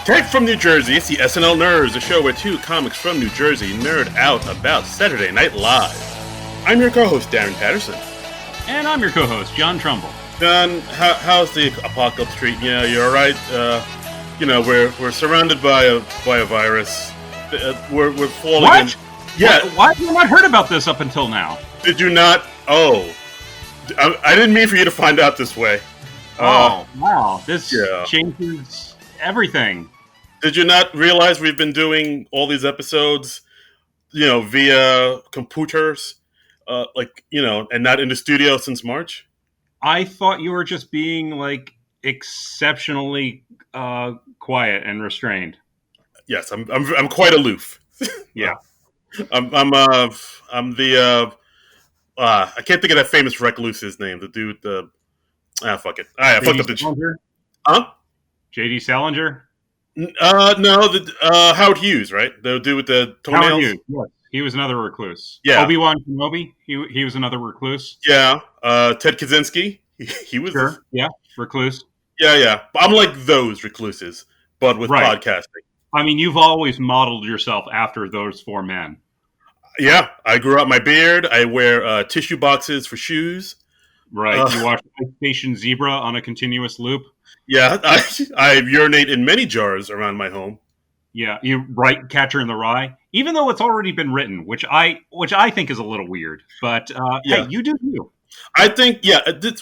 Direct from New Jersey, it's the SNL Nerds, a show where two comics from New Jersey nerd out about Saturday Night Live. I'm your co-host, Darren Patterson. And I'm your co-host, John Trumbull. John, how's the apocalypse treating you? You all right? We're surrounded by a virus. We're falling. What? Yeah. Why have you not heard about this up until now? Did you not? Oh, I didn't mean for you to find out this way. Wow! This changes everything. Did you not realize we've been doing all these episodes, via computers, and not in the studio since March? I thought you were just being exceptionally quiet and restrained. Yes, I'm quite aloof. Yeah, I'm the I can't think of that famous recluse's name. The dude, fuck it. I fucked up the. Salinger? Huh? J.D. Salinger? No, Howard Hughes, right? The dude with the toenails. Howard Hughes. Yes. He was another recluse. Yeah. Obi-Wan Kenobi. He was another recluse. Yeah. Ted Kaczynski. He was. Sure. Yeah. Recluse. Yeah. I'm like those recluses, but with podcasting. I mean, you've always modeled yourself after those four men. Yeah, I grew out my beard. I wear tissue boxes for shoes. Right. You watch Ice Station Zebra on a continuous loop. Yeah, I urinate in many jars around my home. Yeah, you write Catcher in the Rye, even though it's already been written, which I think is a little weird. But hey, you do you. I think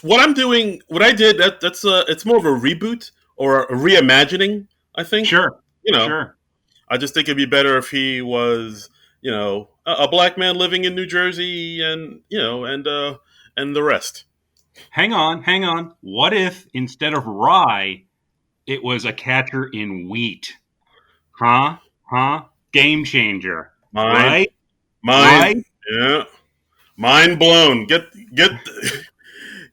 what I'm doing, what I did. That's it's more of a reboot or a reimagining. I think. Sure. Sure. I just think it'd be better if he was, a black man living in New Jersey, and and the rest. Hang on. What if instead of rye, it was a catcher in wheat? Huh? Game changer. Right? Yeah. Mind blown. Get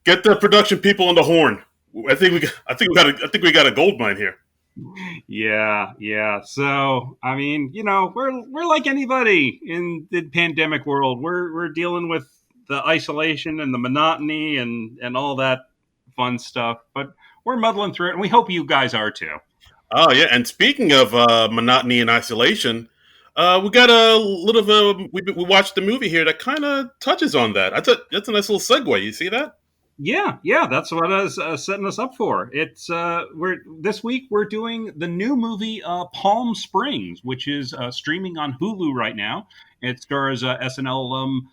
the production people on the horn. I think we got a gold mine here. Yeah. So, I mean, we're like anybody in the pandemic world. We're dealing with the isolation and the monotony and all that fun stuff, but we're muddling through it, and we hope you guys are too. Oh yeah, and speaking of monotony and isolation, we got a little we watched a movie here that kind of touches on that. I thought that's a nice little segue. You see that? Yeah, that's what I was setting us up for. It's this week we're doing the new movie Palm Springs, which is streaming on Hulu right now. It stars SNL alum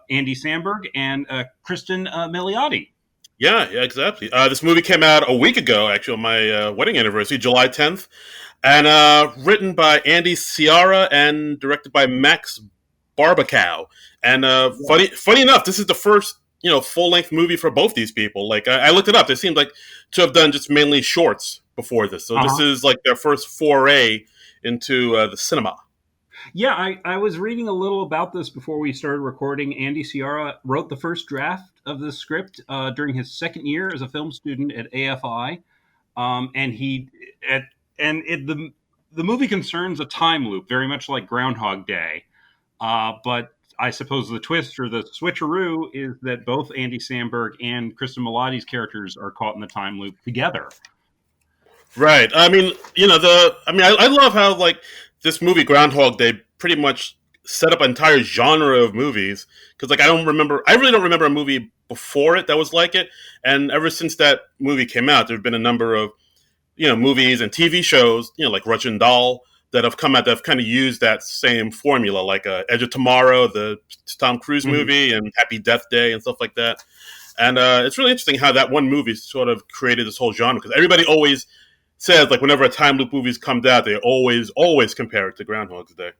Andy Samberg and Kristen Milioti. Yeah, exactly. This movie came out a week ago, actually, on my wedding anniversary, July 10th, and written by Andy Ciara and directed by Max Barbacow. And funny enough, this is the first full-length movie for both these people. I looked it up. They seemed like to have done just mainly shorts before this. So This is like their first foray into the cinema. Yeah, I was reading a little about this before we started recording. Andy Ciara wrote the first draft of the script during his second year as a film student at AFI, the movie concerns a time loop, very much like Groundhog Day, but I suppose the twist or the switcheroo is that both Andy Samberg and Kristen Milioti's characters are caught in the time loop together. Right. I mean, I love how this movie Groundhog Day pretty much set up an entire genre of movies, because I really don't remember a movie before it that was like it, and ever since that movie came out, there have been a number of movies and TV shows like Russian Doll that have come out that have kind of used that same formula, like Edge of Tomorrow, the Tom Cruise movie, and Happy Death Day and stuff like that. And it's really interesting how that one movie sort of created this whole genre, because everybody always says, whenever a time loop movie comes out, they always compare it to Groundhog's Day.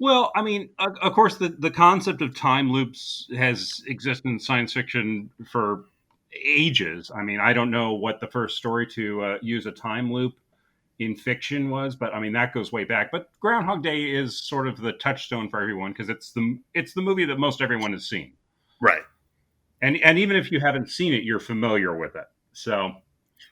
Well, I mean, of course, the concept of time loops has existed in science fiction for ages. I mean, I don't know what the first story to use a time loop in fiction was, but I mean, that goes way back. But Groundhog Day is sort of the touchstone for everyone, because it's the movie that most everyone has seen. Right. And even if you haven't seen it, you're familiar with it. So.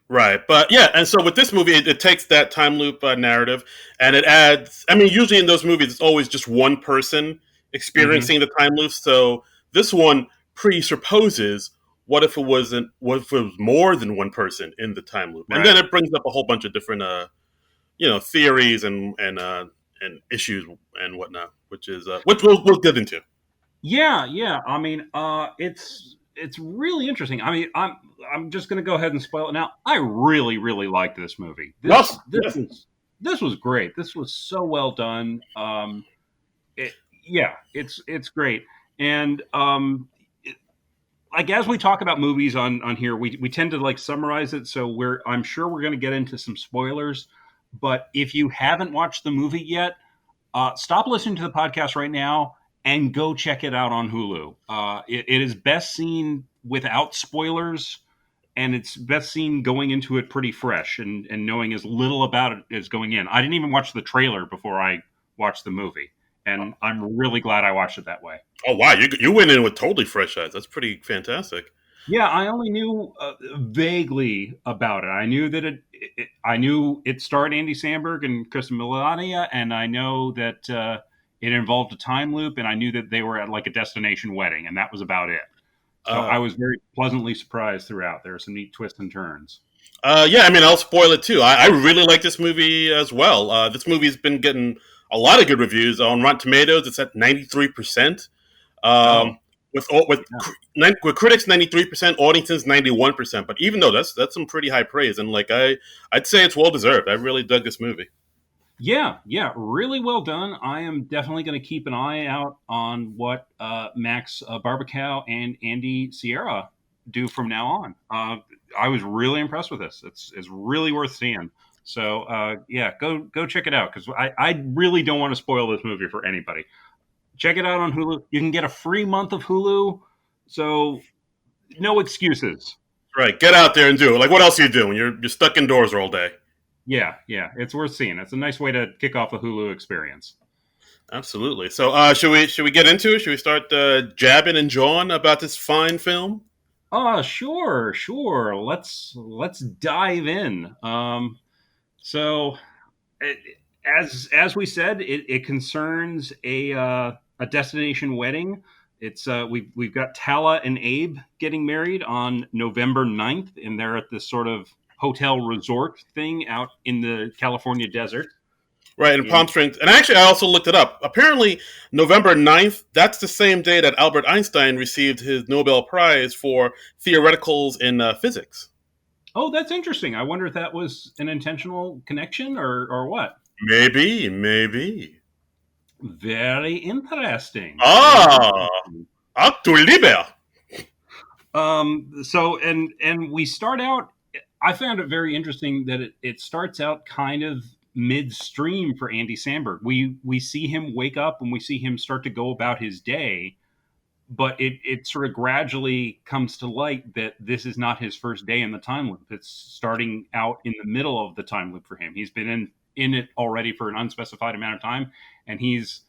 Right. But yeah, and so with this movie, it takes that time loop narrative and it adds, usually in those movies, it's always just one person experiencing the time loop. So this one presupposes, what if it was more than one person in the time loop? Right. And then it brings up a whole bunch of different theories and issues and whatnot, which we'll get into. Yeah, yeah. I mean, it's really interesting. I mean, I'm just going to go ahead and spoil it now. I really, really liked this movie. Yes, This yes. was this was great. This was so well done. Yeah, it's great. And like as we talk about movies on here, we tend to like summarize it. So I'm sure we're going to get into some spoilers. But if you haven't watched the movie yet, stop listening to the podcast right now and go check it out on Hulu. It is best seen without spoilers, and it's best seen going into it pretty fresh and knowing as little about it as going in. I didn't even watch the trailer before I watched the movie, and I'm really glad I watched it that way. Oh wow, you went in with totally fresh eyes. That's pretty fantastic. Yeah, I only knew vaguely about it. I knew that I knew it starred Andy Samberg and Kristen Melania, and I know that it involved a time loop, and I knew that they were at like a destination wedding, and that was about it. So Uh, I was very pleasantly surprised throughout. There were some neat twists and turns. yeah, I mean, I'll spoil it too. I really like this movie as well. This movie's been getting a lot of good reviews on Rotten Tomatoes. It's at 93%. Oh, Um, yeah. with critics 93%, audiences 91%. But even though that's some pretty high praise, and like I'd say it's well deserved. I really dug this movie. Yeah, yeah, really well done. I am definitely going to keep an eye out on what Max Barbacow and Andy Sierra do from now on. I was really impressed with this. It's really worth seeing. So yeah, go check it out because I really don't want to spoil this movie for anybody. Check it out on Hulu. You can get a free month of Hulu, so no excuses. Right, get out there and do it. Like, what else are you doing? You're stuck indoors all day. Yeah, yeah, it's worth seeing. It's a nice way to kick off the Hulu experience. Absolutely. So, should we get into it? Should we start jabbing and jawing about this fine film? Oh, sure, sure. Let's dive in. So, it, as we said, it concerns a destination wedding. It's we've got Tala and Abe getting married on November 9th, and they're at this sort of hotel resort thing out in the California desert. Right, in And Palm Springs. And actually, I also looked it up. Apparently, November 9th, that's the same day that Albert Einstein received his Nobel Prize for theoreticals in physics. oh, that's interesting. I wonder if that was an intentional connection or what. Maybe, maybe. Very interesting. Very Ah, interesting. actu liber. So and we start out. I found it very interesting that it starts out kind of midstream for Andy Samberg. We see him wake up and we see him start to go about his day, but it sort of gradually comes to light that this is not his first day in the time loop. It's starting out in the middle of the time loop for him. He's been in it already for an unspecified amount of time, and he's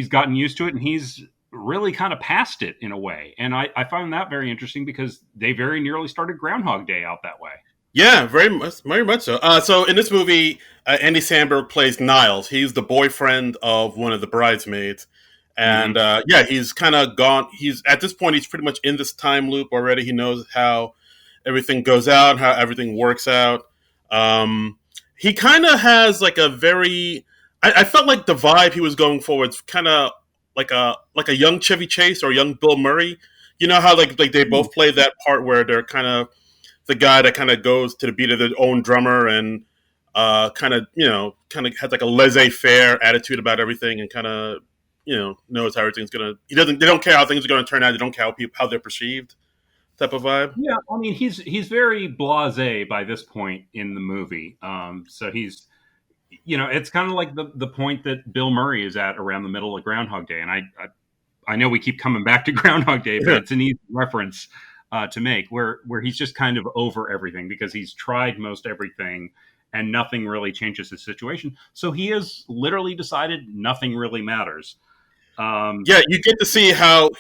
gotten used to it, and he's really kind of past it in a way. And I find that very interesting because they very nearly started Groundhog Day out that way. Yeah, very much so. So in this movie, Andy Samberg plays Niles. He's the boyfriend of one of the bridesmaids, and Hmm. yeah, he's kind of gone. He's at this point, he's pretty much in this time loop already. He knows how everything goes out, how everything works out. Um, he kind of has like a very. I felt like the vibe he was going for was kind of like a young Chevy Chase or a young Bill Murray. You know how like they both play that part where they're kind of the guy that kind of goes to the beat of their own drummer and kind of has like a laissez-faire attitude about everything and kind of knows how everything's gonna. They don't care how things are gonna turn out. They don't care how they're perceived. Type of vibe. Yeah, I mean he's very blasé by this point in the movie. So he's it's kind of like the point that Bill Murray is at around the middle of Groundhog Day, and I know we keep coming back to Groundhog Day, but it's an easy reference to make where he's just kind of over everything because he's tried most everything and nothing really changes his situation. So he has literally decided nothing really matters. Um, Yeah, you get to see how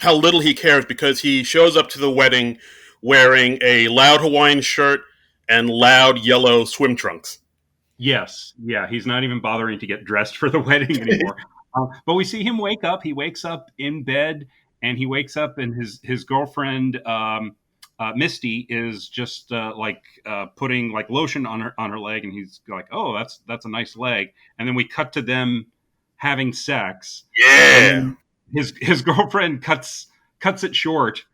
little he cares because he shows up to the wedding wearing a loud Hawaiian shirt and loud yellow swim trunks. yes, yeah, he's not even bothering to get dressed for the wedding anymore. But we see him wake up. He wakes up in bed, and he wakes up, and his girlfriend. Misty is just putting like lotion on her leg, and he's like, "Oh, that's a nice leg." And then we cut to them having sex, and Yeah. then his girlfriend cuts it short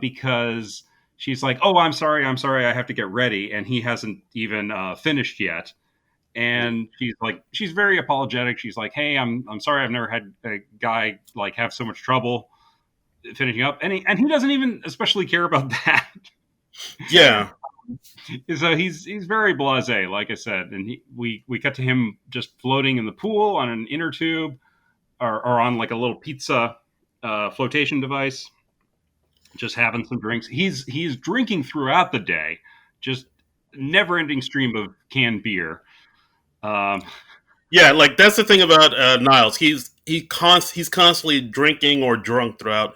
because she's like, "Oh, I'm sorry, I have to get ready," and he hasn't even finished yet. And she's very apologetic. She's like, "Hey, I'm sorry, I've never had a guy like have so much trouble finishing up," and he doesn't even especially care about that. Yeah. So he's very blasé, like I said, and we cut to him just floating in the pool on an inner tube, or on like a little pizza flotation device, just having some drinks. He's drinking throughout the day, just never ending stream of canned beer. Um, Yeah, like that's the thing about Niles. He's constantly drinking or drunk throughout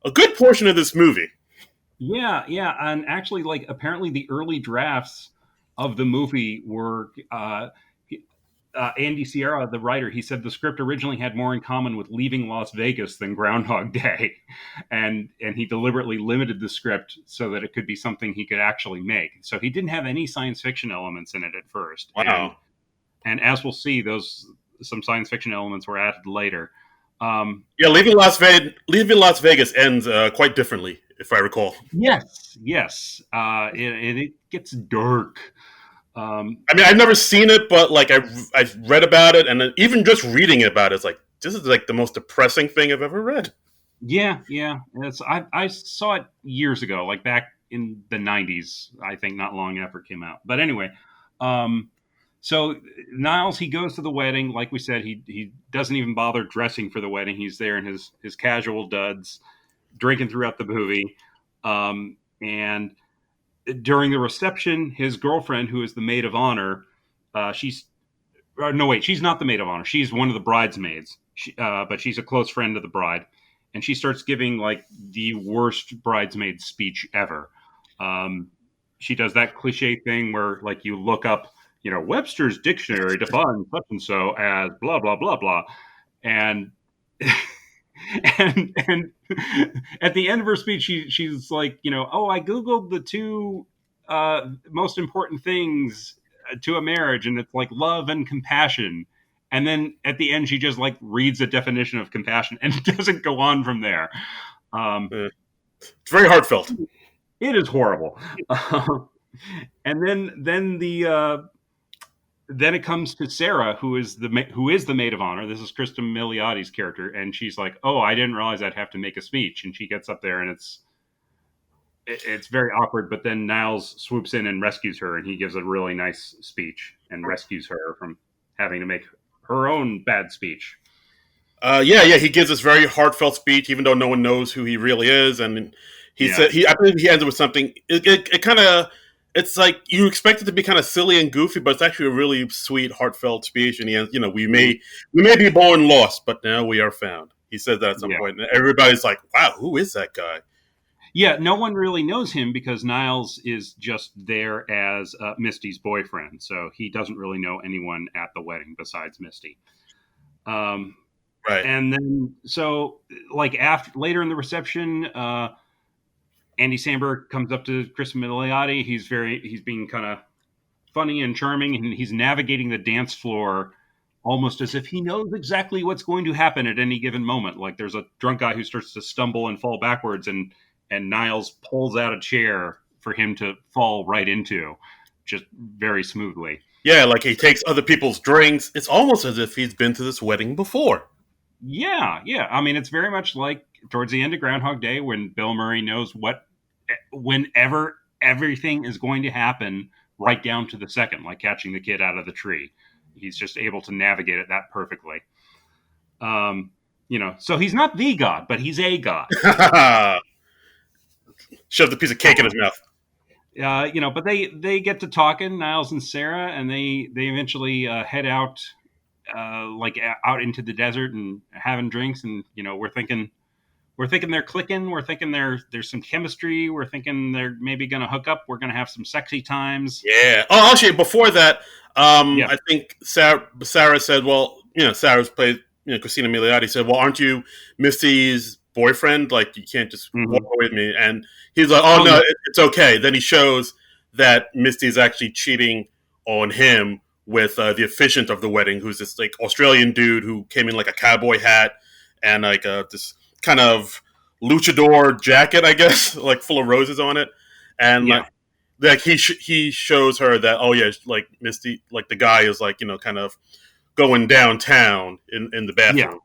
a good portion of this movie. yeah, yeah, and actually, like apparently the early drafts of the movie were Andy Sierra, the writer, he said the script originally had more in common with Leaving Las Vegas than Groundhog Day, and he deliberately limited the script so that it could be something he could actually make. So he didn't have any science fiction elements in it at first, and Wow. as we'll see, those some science fiction elements were added later. Um, Yeah, Leaving Las Vegas ends quite differently, if I recall. yes, yes, and it gets dark. Um, I mean, I've never seen it, but like I've read about it, and then even just reading about it, it's like this is like the most depressing thing I've ever read. Yeah, yeah. I saw it years ago, like back in the '90s. I think not long after it came out. But anyway, um, so Niles he goes to the wedding. Like we said, he doesn't even bother dressing for the wedding. He's there in his casual duds, drinking throughout the movie. And during the reception, his girlfriend, who is the maid of honor, she's no wait, she's not the maid of honor. She's one of the bridesmaids, but she's a close friend of the bride, and she starts giving like the worst bridesmaid speech ever. Um, she does that cliche thing where like you look up, Webster's dictionary defines such and so as blah blah blah blah, and and at the end of her speech, she's like, oh, I googled the two most important things to a marriage, and it's like love and compassion. And then at the end, she just like reads a definition of compassion and doesn't go on from there. Um, It's very heartfelt. it is horrible. And then it comes to Sarah, who is the maid of honor. This is Kristen Miliotti's character, and she's like, "Oh, I didn't realize I'd have to make a speech." And she gets up there, and it's very awkward. But then Niles swoops in and rescues her, and he gives a really nice speech and rescues her from having to make her own bad speech. Yeah. He gives this very heartfelt speech, even though no one knows who he really is, and he Yeah, said I believe he ends with something. It kind of it's like you expect it to be kind of silly and goofy, but it's actually a really sweet, heartfelt speech. And he ends, we may be born lost, but now we are found. He said that at some yeah, point, and everybody's like, "Wow, who is that guy?" yeah. No one really knows him because Niles is just there as Misty's boyfriend, so he doesn't really know anyone at the wedding besides Misty. Um, Right. and then so like after later in the reception, Andy Samberg comes up to Chris Milioti. He's being kind of funny and charming, and he's navigating the dance floor almost as if he knows exactly what's going to happen at any given moment. Like there's a drunk guy who starts to stumble and fall backwards, and Niles pulls out a chair for him to fall right into, just very smoothly. Yeah, like he takes other people's drinks. It's almost as if he's been to this wedding before. Yeah, yeah. I mean, it's very much like towards the end of Groundhog Day when Bill Murray knows whenever everything is going to happen, right down to the second, like catching the kid out of the tree. He's just able to navigate it that perfectly. So he's not the god, but he's a god. Shoved a piece of cake in his mouth. But they get to talking, Niles and Sarah, and they eventually head out, out into the desert and having drinks, and we're thinking they're clicking. We're thinking there's some chemistry. We're thinking they're maybe going to hook up. We're going to have some sexy times. Yeah. Oh, actually, before that, Yeah, I think Sarah said, "Well, Sarah's played, Christina Milioti said, well, aren't you Misty's boyfriend. Like, you can't just walk Hmm. away with me. And he's like, oh Oh no, yeah, it's okay. Then he shows that Misty's actually cheating on him with the officiant of the wedding, who's this like Australian dude who came in like a cowboy hat and like this kind of luchador jacket, I guess, like full of roses on it, and yeah, like he shows her that, oh yeah, like Misty, like the guy is like, kind of going downtown in the yeah. bathroom.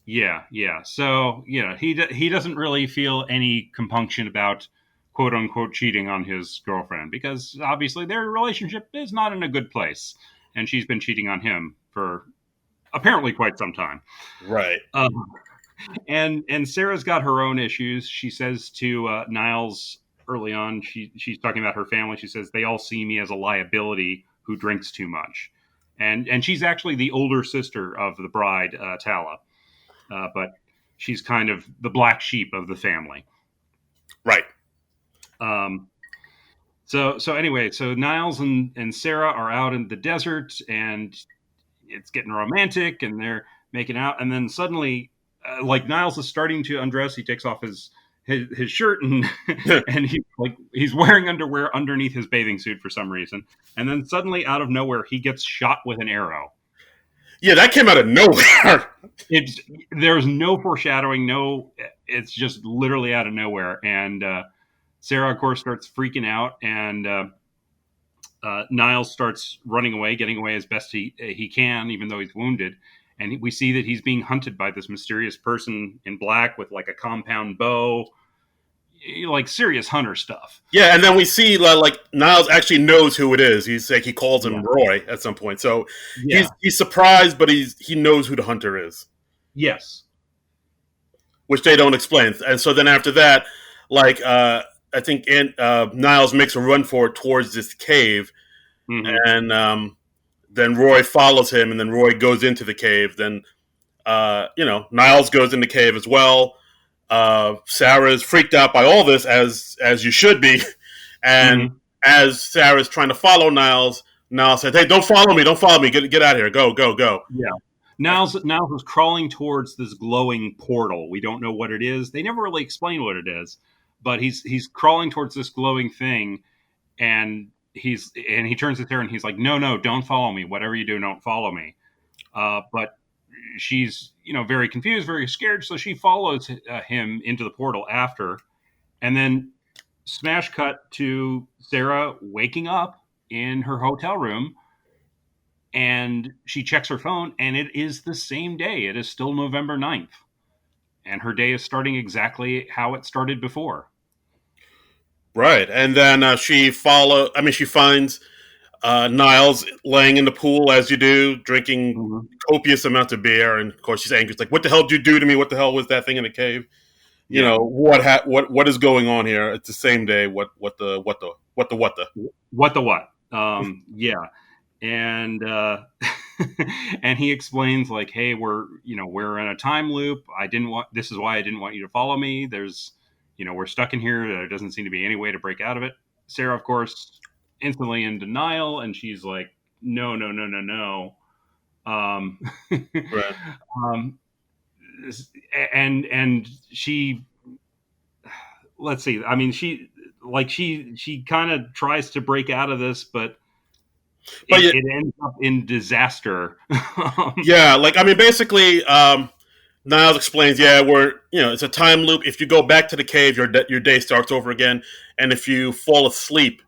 Yeah, yeah. So he doesn't really feel any compunction about quote unquote cheating on his girlfriend because obviously their relationship is not in a good place, and she's been cheating on him for apparently quite some time. Right. Um, and Sarah's got her own issues. She says to Niles early on, she's talking about her family. She says they all see me as a liability who drinks too much, and she's actually the older sister of the bride, Tala, but she's kind of the black sheep of the family. Right. Um, so anyway, so Niles and Sarah are out in the desert, and it's getting romantic, and they're making out, and then suddenly, like Niles is starting to undress, he takes off his shirt and and he's wearing underwear underneath his bathing suit for some reason, and then suddenly out of nowhere he gets shot with an arrow. Yeah, that came out of nowhere. It's there's no foreshadowing, no, it's just literally out of nowhere, and Sarah, of course, starts freaking out, and Niles starts running away, getting away as best he can, even though he's wounded. And we see that he's being hunted by this mysterious person in black with like a compound bow, like serious hunter stuff. Yeah, and then we see like Niles actually knows who it is. He's like, he calls Yeah, him Roy at some point, so yeah, he's surprised, but he knows who the hunter is, yes, which they don't explain. And so then after that, like I think Niles makes a run for it towards this cave, hmm, and then Roy follows him, and then Roy goes into the cave. Then Niles goes in the cave as well. Sarah is freaked out by all this, as you should be, and hmm, as Sarah's trying to follow Niles, Niles said, "Hey, don't follow me, get out of here, go, go, go." yeah. Niles is crawling towards this glowing portal. We don't know what it is. They never really explain what it is, but he's crawling towards this glowing thing, and he turns to Sarah and he's like, "No, no, don't follow me. Whatever you do, don't follow me." But she's very confused, very scared, so she follows him into the portal after, and then smash cut to Sarah waking up in her hotel room, and she checks her phone, and it is the same day. It is still November 9th, and her day is starting exactly how it started before. Right, and then she finds Niles laying in the pool, as you do, drinking Mm-hmm. copious amounts of beer, and of course she's angry. It's like, "What the hell did you do to me? What the hell was that thing in the cave? Yeah. What is going on here?" It's the same day. What the? What the what? Yeah. And and he explains like, hey, we're in a time loop. I didn't want This is why I didn't want you to follow me. There's we're stuck in here. There doesn't seem to be any way to break out of it. Sarah, of course, instantly in denial, and she's like, no, no, no, no, no. um, Right. um and she, let's see, I mean, she kind of tries to break out of this, but But yeah, it ends up in disaster. yeah, like I mean, basically, Niles explains, yeah, it's a time loop. If you go back to the cave, your day starts over again, and if you fall asleep,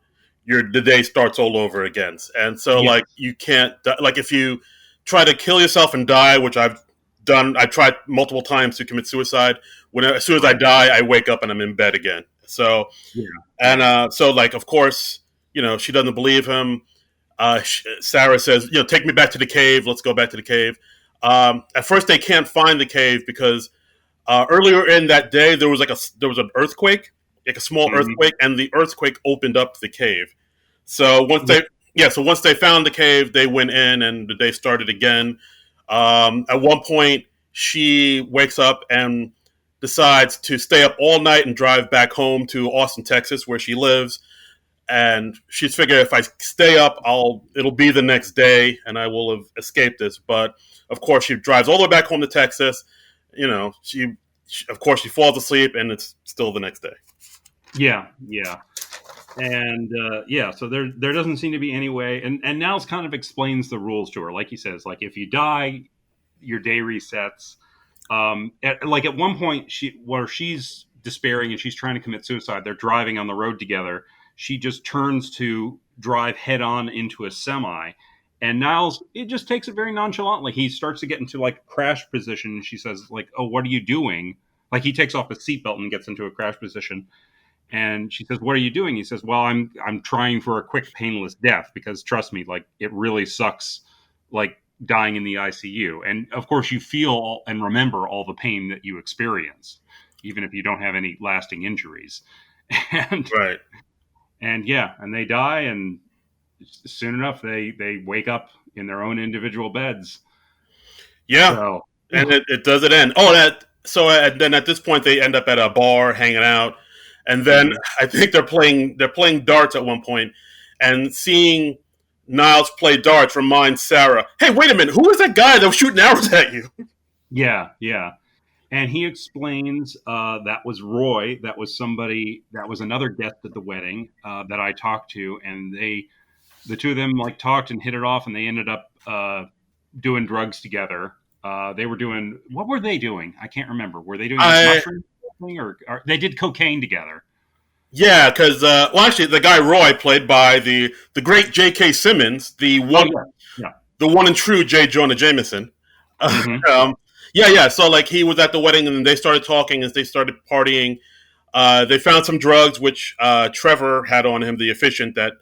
the day starts all over again. And so, Yes. like, you can't, like, if you try to kill yourself and die, which I've done. I tried multiple times to commit suicide. As soon as I Right. die, I wake up and I'm in bed again. So Yeah. and Yeah. so, like, of course, she doesn't believe him. Sarah says, take me back to the cave. Let's go back to the cave. At first, they can't find the cave because earlier in that day there was an earthquake, like a small Hmm. earthquake, and the earthquake opened up the cave. So Yeah. once they found the cave, they went in and the day started again. At one point, she wakes up and decides to stay up all night and drive back home to Austin, Texas, where she lives. And she's figured, if I stay up, it'll be the next day and I will have escaped this. But of course, she drives all the way back home to Texas. You know, of course, she falls asleep, and it's still the next day. Yeah, yeah. And so there doesn't seem to be any way, and Niles kind of explains the rules to her, like he says, like if you die, your day resets. At one point, where she's despairing and she's trying to commit suicide, they're driving on the road together. She just turns to drive head on into a semi, and Niles, it just takes it very nonchalantly. He starts to get into like crash position. And she says like, "Oh, what are you doing?" Like he takes off his seatbelt and gets into a crash position. And she says, "What are you doing?" He says, "Well, I'm trying for a quick, painless death because trust me, like it really sucks, like dying in the ICU." And of course, you feel and remember all the pain that you experience, even if you don't have any lasting injuries. And Right. and they die, and soon enough, they wake up in their own individual beds. Yeah, So, and it doesn't end. Oh, that so and then at this point they end up at a bar hanging out, and then mhm. I think they're playing darts at one point, and seeing Niles play darts reminds Sarah, "Hey, wait a minute, who was that guy that was shooting arrows at you?" Yeah, yeah. And he explains that was Roy. That was somebody. That was another guest at the wedding that I talked to, and the two of them, like talked and hit it off, and they ended up doing drugs together. They were doing what were they doing? I can't remember. Were they doing like I mushroom thing, or they did cocaine together? Yeah, because well, actually, the guy Roy, played by the great J.K. Simmons, the Oh one yeah, yeah. the one and true J. Jonah Jameson. Hmm. um, yeah, yeah. So like he was at the wedding, and then they started talking as they started partying. They found some drugs which Trevor had on him, the efficient that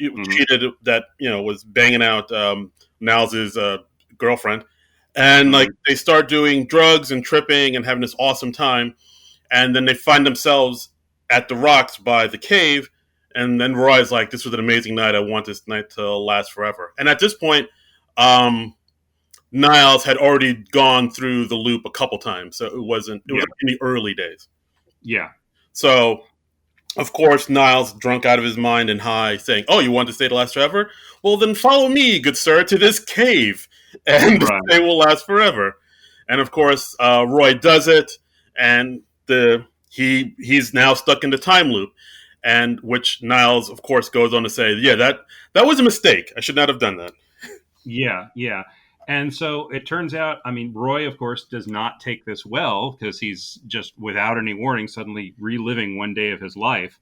Hmm. cheated, that was banging out Niles's girlfriend, and like Hmm. they start doing drugs and tripping and having this awesome time, and then they find themselves at the rocks by the cave, and then Roy's like, "This was an amazing night. I want this night to last forever." And at this point, um, Niles had already gone through the loop a couple times, so it was Yeah, in the early days. yeah. So of course, Niles, drunk out of his mind and high, saying, "Oh, you want to stay to last forever? Well, then follow me, good sir, to this cave, and the Right. stay will last forever." And of course, Roy does it, and he's now stuck in the time loop, and which Niles, of course, goes on to say, "Yeah, that was a mistake. I should not have done that." Yeah, yeah. And so it turns out, I mean, Roy, of course, does not take this well because he's just without any warning suddenly reliving one day of his life.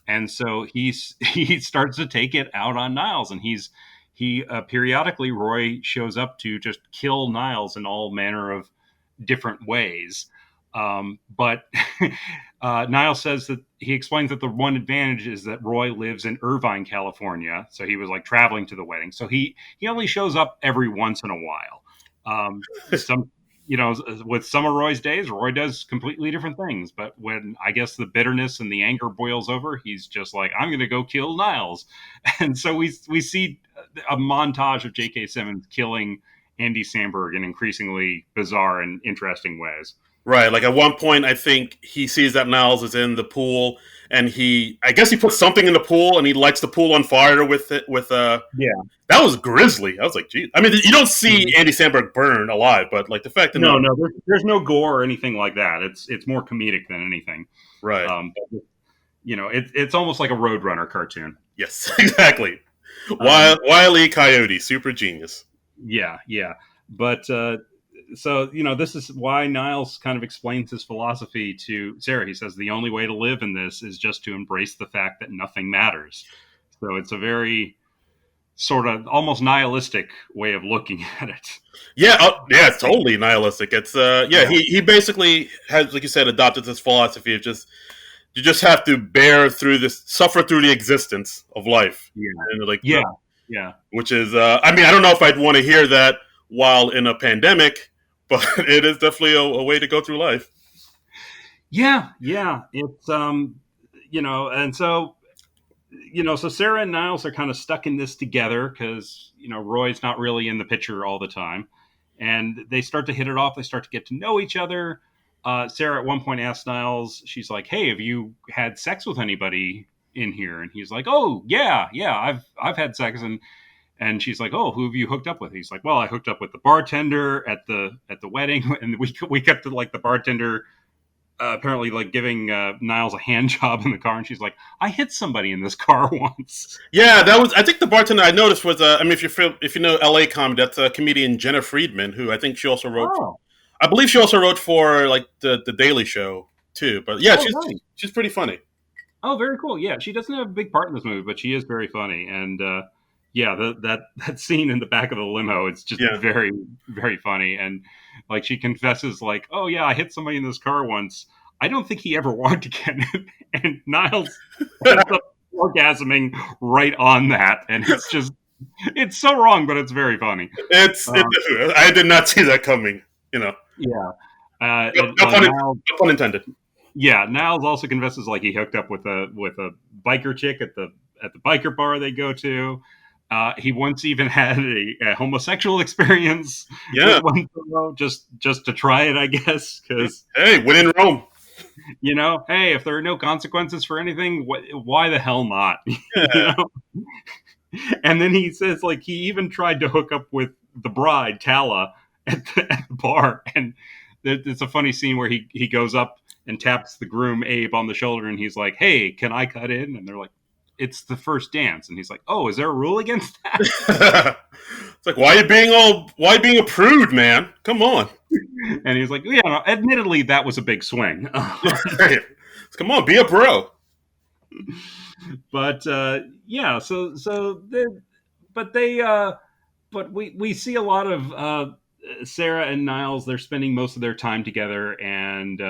And so he starts to take it out on Niles, and he periodically Roy shows up to just kill Niles in all manner of different ways. But Niles says that he explains that the one advantage is that Roy lives in Irvine, California, so he was like traveling to the wedding, so he only shows up every once in a while. Some with some of Roy's days, Roy does completely different things. But when I guess the bitterness and the anger boils over, he's just like, I'm going to go kill Niles. And so we see a montage of J.K. Simmons killing Andy Samberg in increasingly bizarre and interesting ways. Right. Like at one point, I think he sees that Niles is in the pool, and I guess he puts something in the pool, and he lights the pool on fire with it. Yeah. That was grisly. I was like, geez. I mean, you don't see Mhm. Andy Samberg burn alive, but like the fact that No, no, there's no gore or anything like that. It's more comedic than anything. right. But, it's almost like a Roadrunner cartoon. Yes, exactly. Um, Wile E. Coyote, super genius. yeah, yeah. But so this is why Niles kind of explains his philosophy to Sarah. He says the only way to live in this is just to embrace the fact that nothing matters. So it's a very sort of almost nihilistic way of looking at it. Yeah, yeah, it's totally nihilistic. It's yeah, Yeah, he basically has, like you said, adopted this philosophy of just you just have to suffer through the existence of life, yeah, and like yeah, yeah. which is, I mean, I don't know if I'd want to hear that while in a pandemic, but it is definitely a way to go through life. Yeah, yeah. It's and so so Sarah and Niles are kind of stuck in this together because Roy's not really in the picture all the time, and they start to hit it off. They start to get to know each other. Sarah at one point asks Niles, she's like, "Hey, have you had sex with anybody in here?" And he's like, "Oh yeah, yeah, I've had sex." And she's like, "Oh, who have you hooked up with?" He's like, "Well, I hooked up with the bartender at the wedding," and we cut to like the bartender apparently like giving Niles a hand job in the car, and she's like, "I hit somebody in this car once." Yeah, that was. I think the bartender I noticed was. I mean, if you know L.A. comedy, that's comedian Jenna Friedman, who I think she also wrote. Oh, I believe she also wrote for like the Daily Show too. But yeah, oh, nice. she's pretty funny. Oh, very cool. Yeah, she doesn't have a big part in this movie, but she is very funny. And yeah, that scene in the back of the limo, it's just Yeah. very very funny. And like she confesses, like, "Oh yeah, I hit somebody in this car once. I don't think he ever walked again." And Niles ends up orgasming right on that, and it's so wrong, but it's very funny. Um, I did not see that coming. You know, yeah, no, no pun, Niles no pun intended. Yeah, Niles also confesses like he hooked up with a biker chick at the biker bar they go to. He once even had a homosexual experience with Yeah. one fellow just to try it, I guess, because Hey, when in Rome. hey, if there are no consequences for anything, why the hell not? you Yeah. know. And then he says like he even tried to hook up with the bride Tala at the bar, and it's a funny scene where he goes up and taps the groom Abe on the shoulder, and he's like, "Hey, can I cut in?" And they're like, "It's the first dance," and he's like, "Oh, is there a rule against that?" It's like why being a prude, man? Come on. And he's like, "Yeah, no, admittedly, that was a big swing." Come on, be a bro. But yeah, but they but we see a lot of Sarah and Niles. They're spending most of their time together, and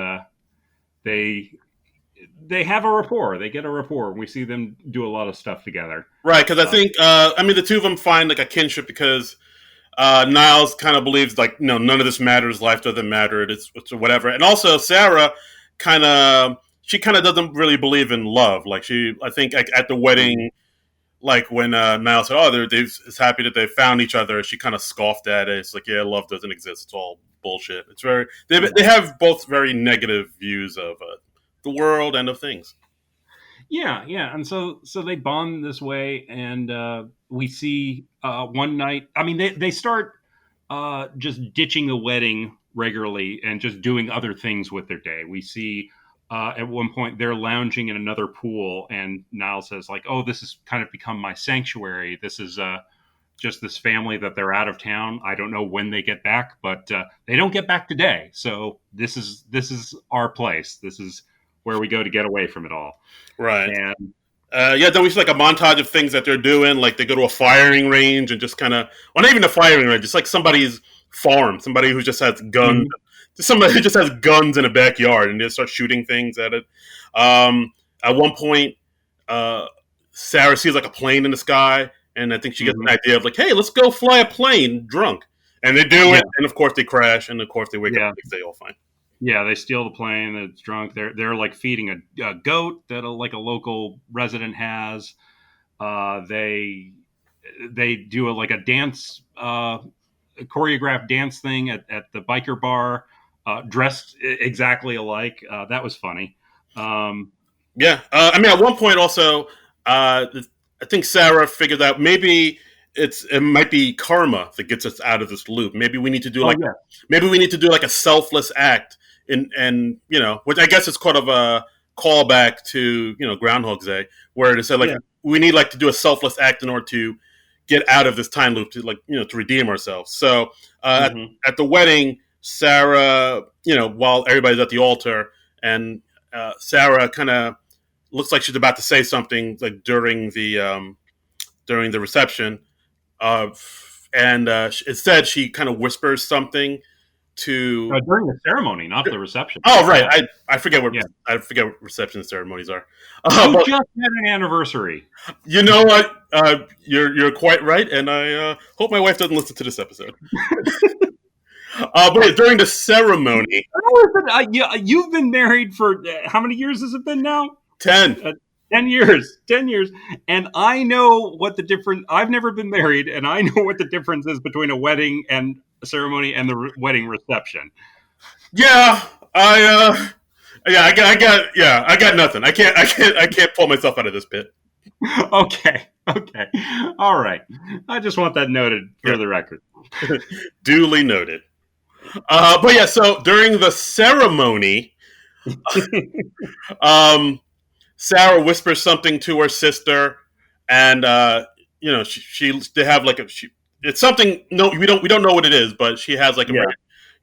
they they have a rapport. They get a rapport. We see them do a lot of stuff together. Right, because I Uh, think I mean the two of them find like a kinship because Niles kind of believes like no, none of this matters. Life doesn't matter. It's whatever. And also Sarah kind of she kind of doesn't really believe in love. Like I think like, at the wedding, like when Niles said, "Oh, they're is happy that they found each other," she kind of scoffed at it. It's like, yeah, love doesn't exist. It's all bullshit. It's very they have both very negative views of the world and of things. yeah, and so they bond this way, and we see one night. I mean, they start just ditching the wedding regularly and just doing other things with their day. We see at one point they're lounging in another pool, and Niall says like, "Oh, this has kind of become my sanctuary. This is just this family that they're out of town. I don't know when they get back, but they don't get back today. So this is our place. This is where we go to get away from it all." Right. And Yeah, then we see like a montage of things that they're doing. Like they go to a firing range and just kind of, well, not even a firing range. It's like somebody's farm, somebody who just has guns, Mhm. somebody who just has guns in a backyard, and they start shooting things at it. At one point, uh, Sarah sees like a plane in the sky, and I think she gets an Mhm. idea of like, hey, let's go fly a plane drunk. And they do Yeah, it, and of course they crash, and of course they wake up yeah, the next day all fine. yeah. They steal the plane. It's drunk. They're like feeding a goat that like a local resident has. They do like a dance, a choreographed dance thing at the biker bar, dressed exactly alike. That was funny. Um, Yeah, I mean, at one point also, I think Sarah figured out maybe it might be karma that gets us out of this loop. Maybe we need to do oh like yeah, maybe we need to do like a selfless act, and which I guess is kind of a callback to Groundhog's Day, where it said like yeah. we need like to do a selfless act in order to get out of this time loop to like to redeem ourselves. So Hmm. at the wedding, Sarah, while everybody's at the altar, and Sarah kind of looks like she's about to say something like during the reception, and instead she kind of whispers something to. During the ceremony, not the reception. Oh right, Yeah, I forget yeah. what reception ceremonies are. You But just had an anniversary. you know what? You're quite right, and I hope my wife doesn't listen to this episode. But during the ceremony, You've been married for how many years has it been now? 10. Uh, 10 years. 10 years. And I know what the difference. I've never been married, and I know what the difference is between a wedding and a ceremony and the wedding reception. Yeah, I got nothing. I can't pull myself out of this pit. Okay. Okay. All right. I just want that noted for Yeah, the record. duly noted. But yeah, so during the ceremony, Um, Sarah whispers something to her sister, and she they have like it's something. No, we don't know what it is, but she has like a Yeah.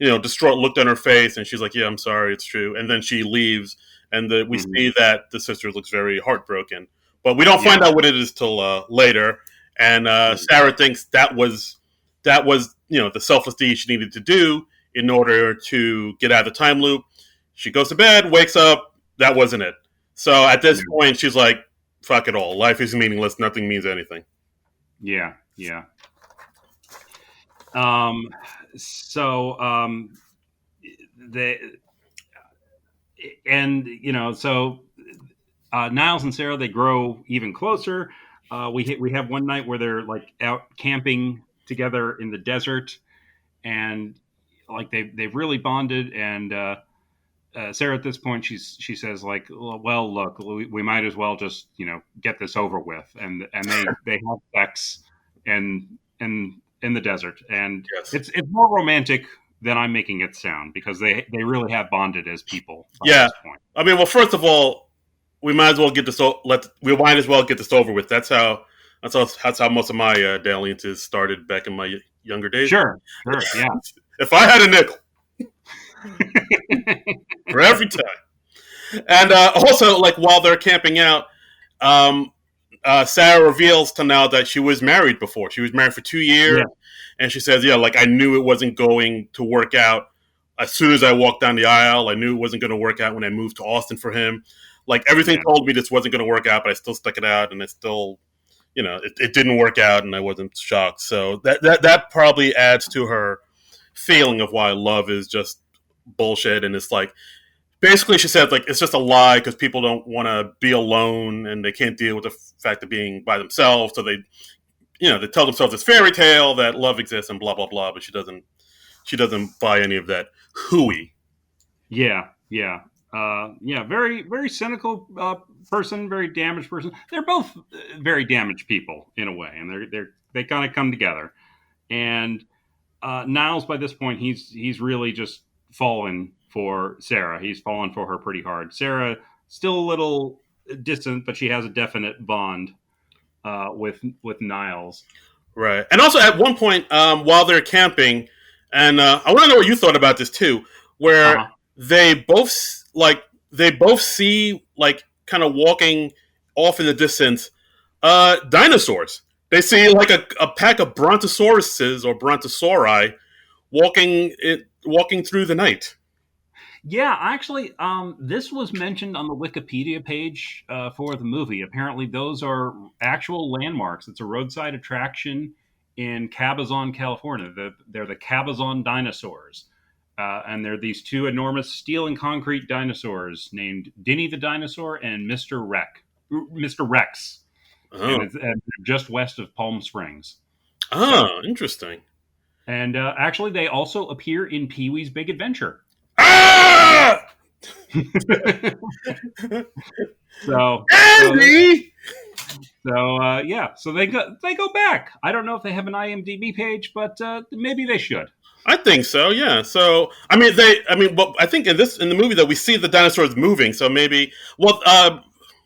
very distraught look on her face, and she's like, "Yeah, I'm sorry, it's true." And then she leaves, and we Hmm. see that the sister looks very heartbroken, but we don't Yeah. find out what it is till later. And Mhm. Sarah thinks that was the selfless deed she needed to do in order to get out of the time loop. She goes to bed, wakes up. That wasn't it. So at this Yeah. point, she's like, "Fuck it all. Life is meaningless. Nothing means anything." Yeah. Yeah. Um, so they and so Niles and Sarah, they grow even closer. We have one night where they're like out camping together in the desert, and like they've really bonded. And Sarah, at this point, she says like, well, look, we might as well just get this over with. And they have sex in the desert, and Yes. it's more romantic than I'm making it sound, because they really have bonded as people by Yeah. this point. I mean, well, first of all, we might as well get this. We might as well get this over with. That's how most of my dalliances started back in my younger days. Sure, sure, yeah. If I had a nickel for every time, and also like while they're camping out, um, Sarah reveals to Now that she was married before. She was married for 2 years, Yeah, and she says, "Yeah, like I knew it wasn't going to work out. As soon as I walked down the aisle, I knew it wasn't going to work out when I moved to Austin for him. Like everything yeah, told me this wasn't going to work out, but I still stuck it out, and it didn't work out, and I wasn't shocked. So that probably adds to her feeling of why love is just bullshit, and it's like basically she said like it's just a lie because people don't want to be alone and they can't deal with the fact of being by themselves, so they tell themselves this fairy tale that love exists and blah blah blah, but she doesn't buy any of that hooey. yeah, yeah. Yeah, very, very cynical person, very damaged person. They're both very damaged people in a way, and they kind of come together. And Niles, by this point, he's really just fallen for Sarah. He's fallen for her pretty hard. Sarah still a little distant, but she has a definite bond with Niles. Right. And also at one point, while they're camping, and I want to know what you thought about this too, Uh where huh. they both see like kind of walking off in the distance, dinosaurs. They see like a pack of brontosauruses or brontosauri walking through the night. Yeah, actually, this was mentioned on the Wikipedia page for the movie. Apparently, those are actual landmarks. It's a roadside attraction in Cabazon, California. They're the Cabazon dinosaurs. And they're these two enormous steel and concrete dinosaurs named Denny the dinosaur and Mr. Rex. Oh, And just west of Palm Springs. So, oh, interesting. and actually, they also appear in Pee Wee's Big Adventure. Ah, So, so Andy. yeah, so they go back. I don't know if they have an IMDb page, but maybe they should. I think so. Yeah. So I mean, but I think in the movie that we see the dinosaurs moving. So maybe, well,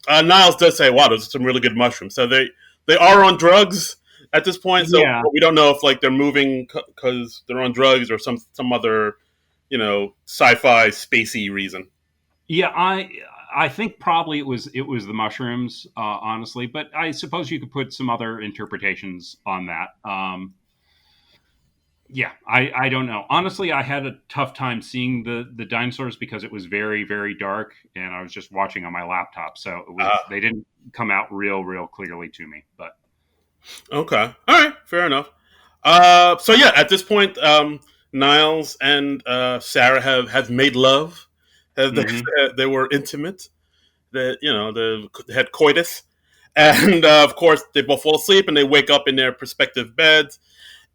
Niles does say, "Wow, those are some really good mushrooms." So they are on drugs at this point. So Yeah, but we don't know if like they're moving because they're on drugs or some other sci-fi spacey reason. yeah. I think probably it was the mushrooms, honestly, but I suppose you could put some other interpretations on that. Yeah, I don't know. Honestly, I had a tough time seeing the dinosaurs because it was very, very dark, and I was just watching on my laptop, so Uh, they didn't come out real clearly to me. But okay. All right. Fair enough. So yeah, at this point, Niles and Sarah have made love. hmm They were intimate. They had coitus, and of course they both fall asleep and they wake up in their respective beds.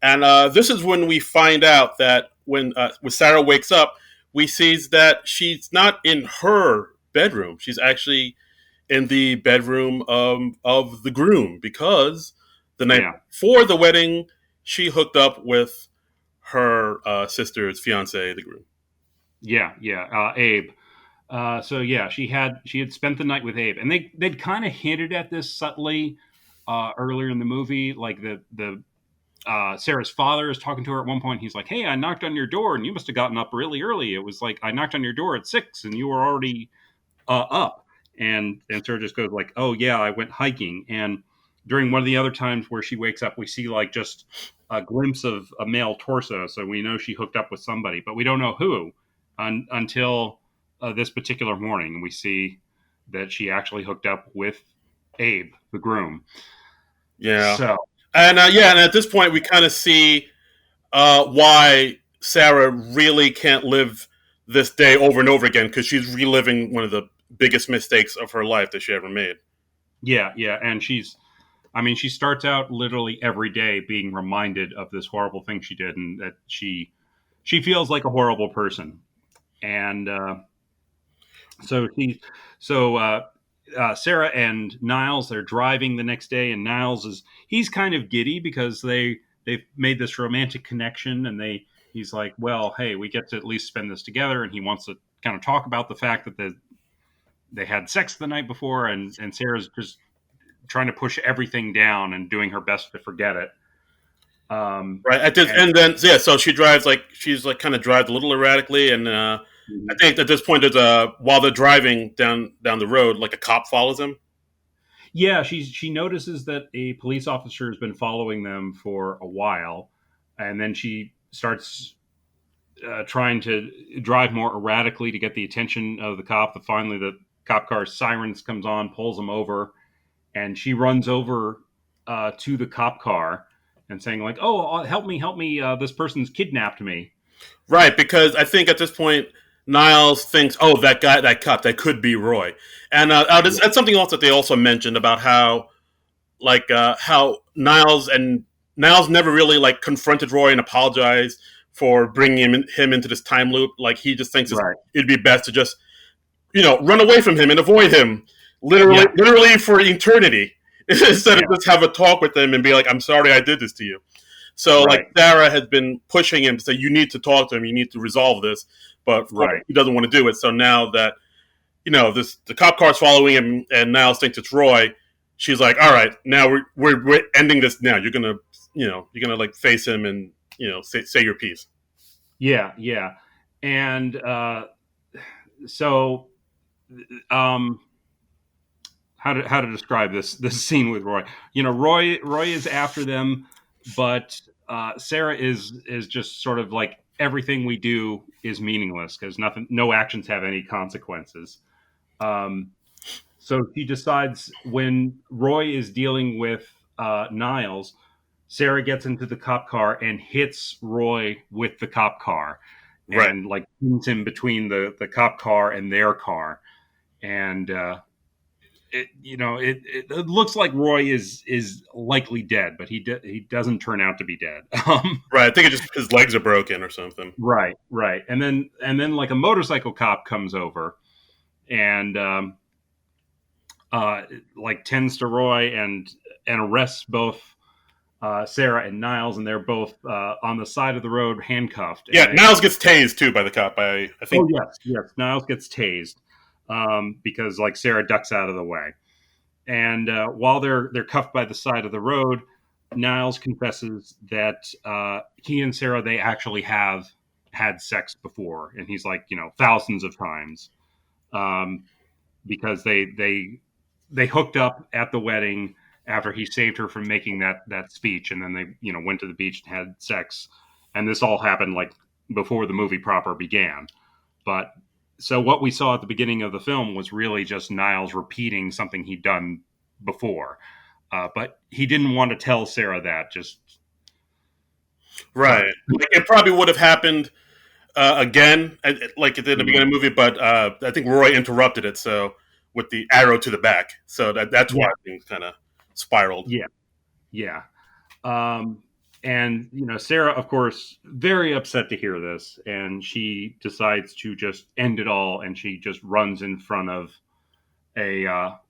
And this is when we find out that when Sarah wakes up, we sees that she's not in her bedroom. She's actually in the bedroom of the groom because the night yeah, before the wedding, she hooked up with her sister's fiance, the groom. yeah, yeah. Abe. So yeah, she had spent the night with Abe, and they'd kind of hinted at this subtly earlier in the movie. Like the Sarah's father is talking to her at one point. He's like, "Hey, I knocked on your door, and you must have gotten up really early. It was like I knocked on your door at 6, and you were already up." And Sarah just goes like, "Oh yeah, I went hiking." And during one of the other times where she wakes up, we see like just a glimpse of a male torso, so we know she hooked up with somebody, but we don't know who until this particular morning. We see that she actually hooked up with Abe, the groom. Yeah, So and at this point we kind of see why Sarah really can't live this day over and over again because she's reliving one of the biggest mistakes of her life that she ever made. yeah, yeah, and I mean, she starts out literally every day being reminded of this horrible thing she did, and that she feels like a horrible person. And so he, so Sarah and Niles, they're driving the next day, and Niles he's kind of giddy because they've made this romantic connection, and he's like, well, hey, we get to at least spend this together, and he wants to kind of talk about the fact that they had sex the night before, and Sarah's just trying to push everything down and doing her best to forget it. Right at this, And and then yeah, so she drives like she's like kind of drives a little erratically, and I think at this point there's a while they're driving down the road, like a cop follows them. yeah, she notices that a police officer has been following them for a while, and then she starts trying to drive more erratically to get the attention of the cop. But finally, the cop car's sirens comes on, pulls him over, and she runs over to the cop car and saying like, "Oh, help me, help me! This person's kidnapped me." Right, because I think at this point Niles thinks, oh, that guy, that cop, that could be Roy, and Yeah, that's something else that they also mentioned about how Niles never really like confronted Roy and apologized for bringing him into this time loop. Like he just thinks right. it'd be best to just run away from him and avoid him, Yeah, literally for eternity, instead of yeah, just have a talk with him and be like, I'm sorry I did this to you. So like right, Sarah has been pushing him to say, you need to talk to him, you need to resolve this, but of course right. he doesn't want to do it. So now that this the cop car's following him and Niles thinks it's Roy, she's like, all right, now we're ending this now. You're gonna like face him and say your piece. Yeah, yeah. And so um how to describe this scene with Roy. Roy is after them, but Sarah is just sort of like everything we do is meaningless because no actions have any consequences. Um, so he decides when Roy is dealing with Niles, Sarah gets into the cop car and hits Roy with the cop car Right. and like pins him between the cop car and their car. And it looks like Roy is likely dead, but he doesn't turn out to be dead. Right. I think it just his legs are broken or something. Right, right, and then like a motorcycle cop comes over and like tends to Roy and arrests both Sarah and Niles, and they're both on the side of the road handcuffed. Yeah, And Niles gets tased too by the cop. I think. oh yes, yes, Niles gets tased because like Sarah ducks out of the way. And while they're cuffed by the side of the road, Niles confesses that he and Sarah they actually have had sex before, and he's like thousands of times um, because they hooked up at the wedding after he saved her from making that speech, and then they went to the beach and had sex, and this all happened like before the movie proper began. But so what we saw at the beginning of the film was really just Niles repeating something he'd done before, but he didn't want to tell Sarah that. Just Right. but Like it probably would have happened again, like it did in the Mhm. beginning of the movie, but I think Roy interrupted it. So with the arrow to the back, so that's why Yeah, things kind of spiraled. yeah, yeah. Um, and Sarah, of course, very upset to hear this, and she decides to just end it all, and she just runs in front of a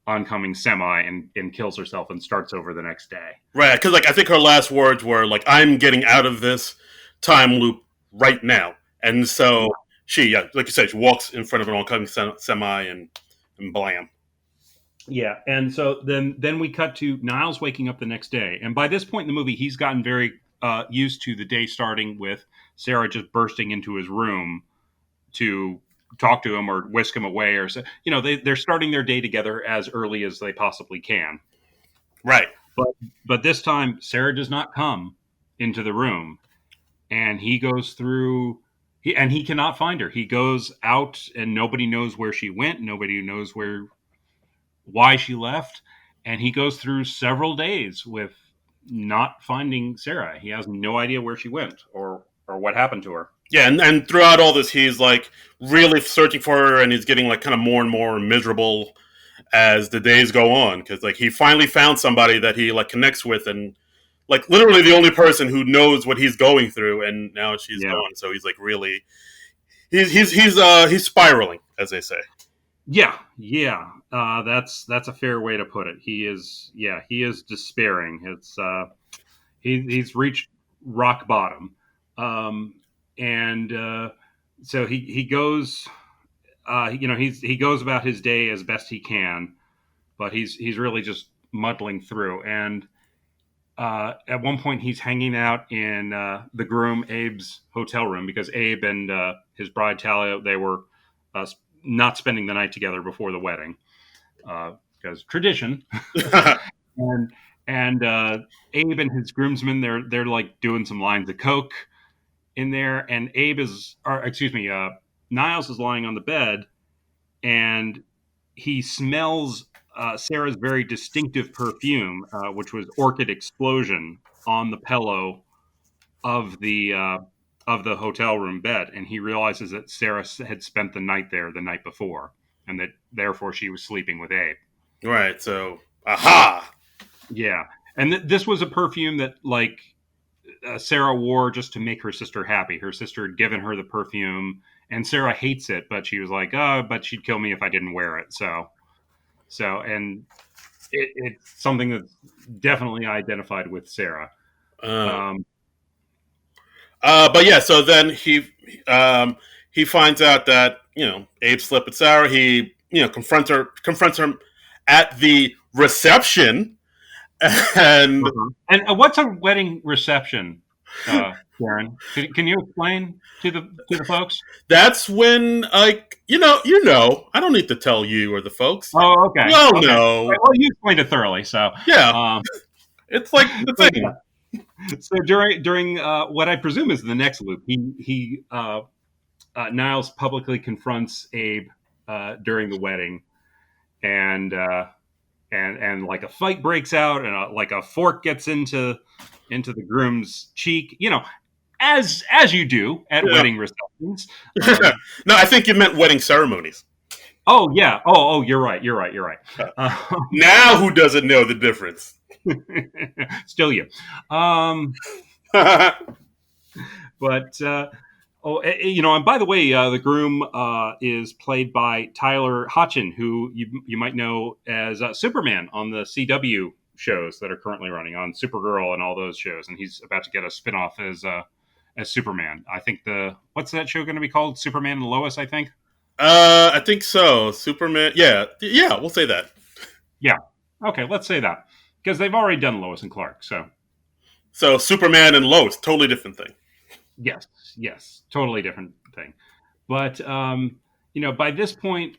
oncoming semi and kills herself and starts over the next day. Right. Because like I think her last words were like, "I'm getting out of this time loop right now," and so Yeah. Yeah, like you said, she walks in front of an oncoming semi and blam. Yeah, and so then we cut to Niles waking up the next day, and by this point in the movie, he's gotten very used to the day starting with Sarah just bursting into his room to talk to him or whisk him away, or so. They're starting their day together as early as they possibly can. Right. But but this time, Sarah does not come into the room, and he goes through. He cannot find her. He goes out, and nobody knows where she went. Nobody knows why she left, and he goes through several days with not finding Sarah. He has no idea where she went or what happened to her. Yeah, and throughout all this, he's like really searching for her, and he's getting like kind of more and more miserable as the days go on because like he finally found somebody that he like connects with, and like literally the only person who knows what he's going through, and now she's Yeah, gone. So he's like really he's spiraling, as they say. yeah. That's a fair way to put it. He is despairing. He's reached rock bottom, and so he goes. He goes about his day as best he can, but he's really just muddling through. And at one point, he's hanging out in the groom Abe's hotel room because Abe and his bride Talia, they were uh, not spending the night together before the wedding because tradition. and and Abe and his groomsmen, they're like doing some lines of coke in there, and Niles is lying on the bed, and he smells Sarah's very distinctive perfume, which was Orchid Explosion, on the pillow of the hotel room bed, and he realizes that Sarah had spent the night there the night before, and that therefore she was sleeping with Abe. Right. So, aha. Yeah, and this was a perfume that like Sarah wore just to make her sister happy. Her sister had given her the perfume, and Sarah hates it, but she was like, "Oh, but she'd kill me if I didn't wear it." And it's something that's definitely identified with Sarah. Uh, Um, but yeah, so then he finds out that Abe slept with Sarah. He confronts her at the reception, and and what's a wedding reception, Karen? Can you explain to the folks? that's when like I don't need to tell you or the folks. Oh, okay, Well, okay. no, Well, you explained it thoroughly, so. yeah, Um, it's like the but thing. so during what I presume is the next loop, Niles publicly confronts Abe during the wedding, and like a fight breaks out, and like a fork gets into the groom's cheek. As you do at Yeah. wedding receptions. Um, No, I think you meant wedding ceremonies. oh yeah. Oh, you're right. You're right. You're right. Uh, Uh, Now, who doesn't know the difference? still you. But and by the way, the groom is played by Tyler Hoechlin, who you might know as Superman on the CW shows that are currently running on Supergirl and all those shows, and he's about to get a spinoff as Superman. I think what's that show going to be called? Superman and Lois, I think. I think so. Superman. Yeah, yeah. We'll say that. Yeah. Okay, let's say that because they've already done Lois and Clark. So So Superman and Lois, totally different thing. yes, yes, totally different thing. But by this point,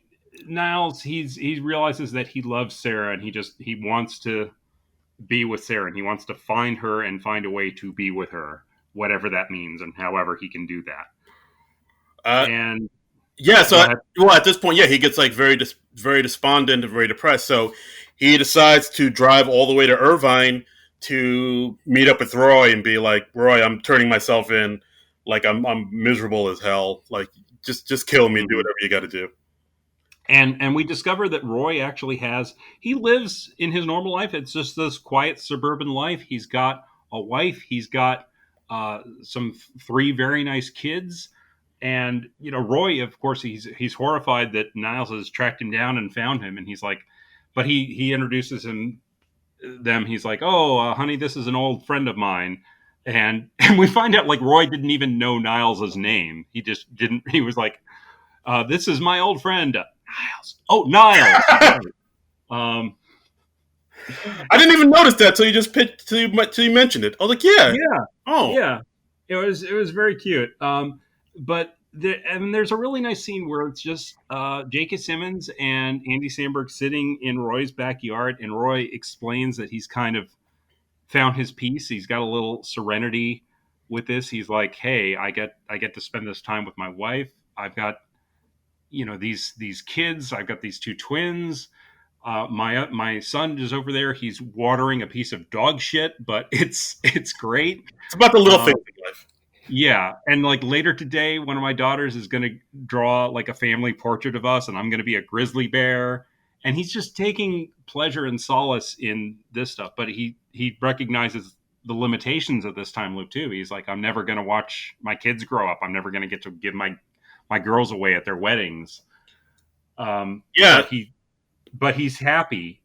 Niles he realizes that he loves Sarah, and he wants to be with Sarah, and he wants to find her and find a way to be with her, whatever that means, and however he can do that. Uh, And yeah. go So, ahead. well, at this point, yeah, he gets like very despondent and very depressed. So he decides to drive all the way to Irvine to meet up with Roy and be like, Roy, I'm turning myself in. Like I'm miserable as hell. Like just kill me. Do Mhm. whatever you got to do. And we discover that Roy actually he lives in his normal life. It's just this quiet suburban life. He's got a wife. He's got some three very nice kids. And Roy, of course, he's horrified that Niles has tracked him down and found him. And he's like, but he introduces them. He's like, "Oh, honey, this is an old friend of mine." and we find out like Roy didn't even know Niles' name. He just didn't. He was like, "This is my old friend Niles." Oh, Niles, right? Um, I didn't even notice that till you just pitched, till you mentioned it. I was like, yeah. yeah, Oh, yeah. It was very cute. And there's a really nice scene where it's just J.K. Simmons and Andy Samberg sitting in Roy's backyard, and Roy explains that he's kind of found his peace. He's got a little serenity with this. He's like, "Hey, I get to spend this time with my wife. I've got these kids. I've got these two twins. My son is over there. He's watering a piece of dog shit, but it's great." it's about the little Um, things in life. yeah, and like later today, one of my daughters is going to draw like a family portrait of us, and I'm going to be a grizzly bear. And he's just taking pleasure and solace in this stuff, but he recognizes the limitations of this time loop too. He's like, I'm never going to watch my kids grow up. I'm never going to get to give my girls away at their weddings. Um, Yeah, but he but he's happy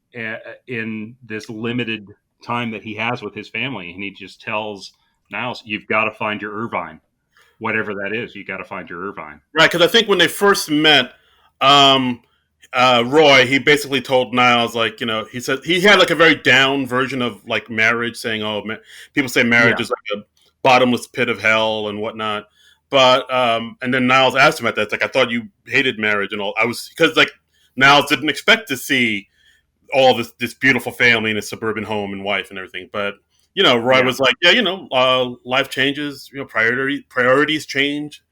in this limited time that he has with his family, and he just tells Niles, "You've got to find your Irvine, whatever that is. You got to find your Irvine." right. Because I think when they first met, um, Roy, he basically told Niles, like, he said he had like a very down version of like marriage, saying, "Oh, people say marriage Yeah, is like a bottomless pit of hell and whatnot." But and then Niles asked him at that, it's like, "I thought you hated marriage and all." I was because like Niles didn't expect to see all this beautiful family in a suburban home and wife and everything. But Roy yeah, was like, yeah, life changes, priorities change,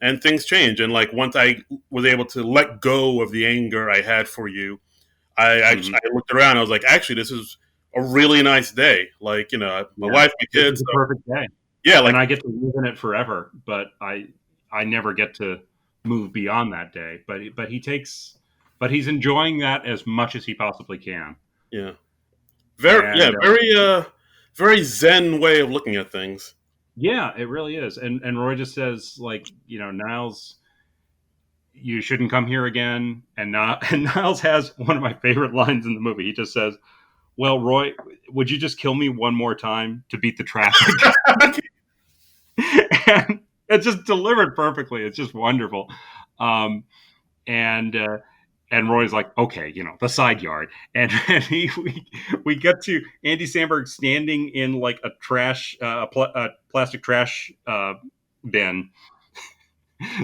and things change. And like once I was able to let go of the anger I had for you, hmm I looked around. I was like, actually, this is a really nice day. Like my yeah. wife, my This is kids. the So, perfect day, yeah, and like I get to live in it forever. But I never get to move beyond that day. But he's enjoying that as much as he possibly can. yeah, And very zen way of looking at things. yeah, it really is. And Roy just says like, Niles, you shouldn't come here again. And Niles has one of my favorite lines in the movie. He just says, "Well, Roy, would you just kill me one more time to beat the traffic?" And it's just delivered perfectly. It's just wonderful. Um, and Roy's like, "Okay, the side yard," and we get to Andy Samberg standing in like a plastic trash bin,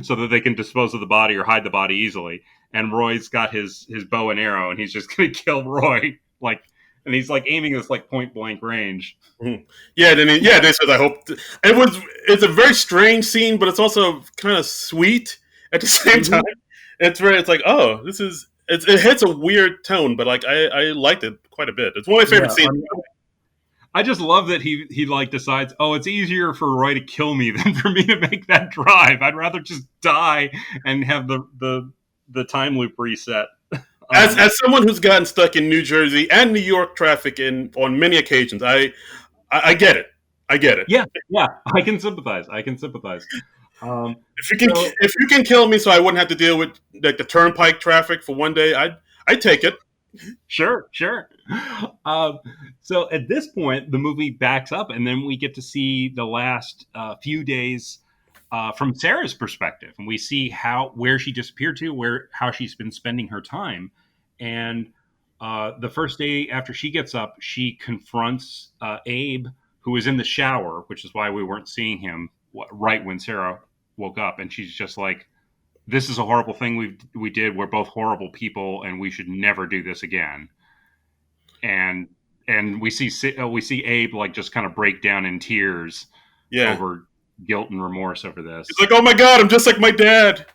so that they can dispose of the body or hide the body easily. And Roy's got his bow and arrow, and he's just going to kill Roy, like, and he's like aiming this like point blank range. Mhm. Yeah, they said, "I hope." It's a very strange scene, but it's also kind of sweet at the same time. Mm-hmm. It's like, oh, it hits a weird tone, but like I liked it quite a bit. It's one of my favorite Yeah, scenes. I just love that he like decides, oh, it's easier for Roy to kill me than for me to make that drive. I'd rather just die and have the time loop reset. Um, As someone who's gotten stuck in New Jersey and New York traffic in on many occasions, I get it. I get it. yeah, yeah, I can sympathize. I can sympathize. Um, so If you can kill me, so I wouldn't have to deal with like the turnpike traffic for one day, I'd take it. Sure, sure. Um, so at this point, the movie backs up, and then we get to see the last few days from Sarah's perspective, and we see where she disappeared to, how she's been spending her time. And the first day after she gets up, she confronts Abe, who is in the shower, which is why we weren't seeing him right when Sarah woke up, and she's just like, "This is a horrible thing we did. We're both horrible people, and we should never do this again." And we see Abe like just kind of break down in tears Yeah. over guilt and remorse over It's this. like, oh my god, I'm just like my dad.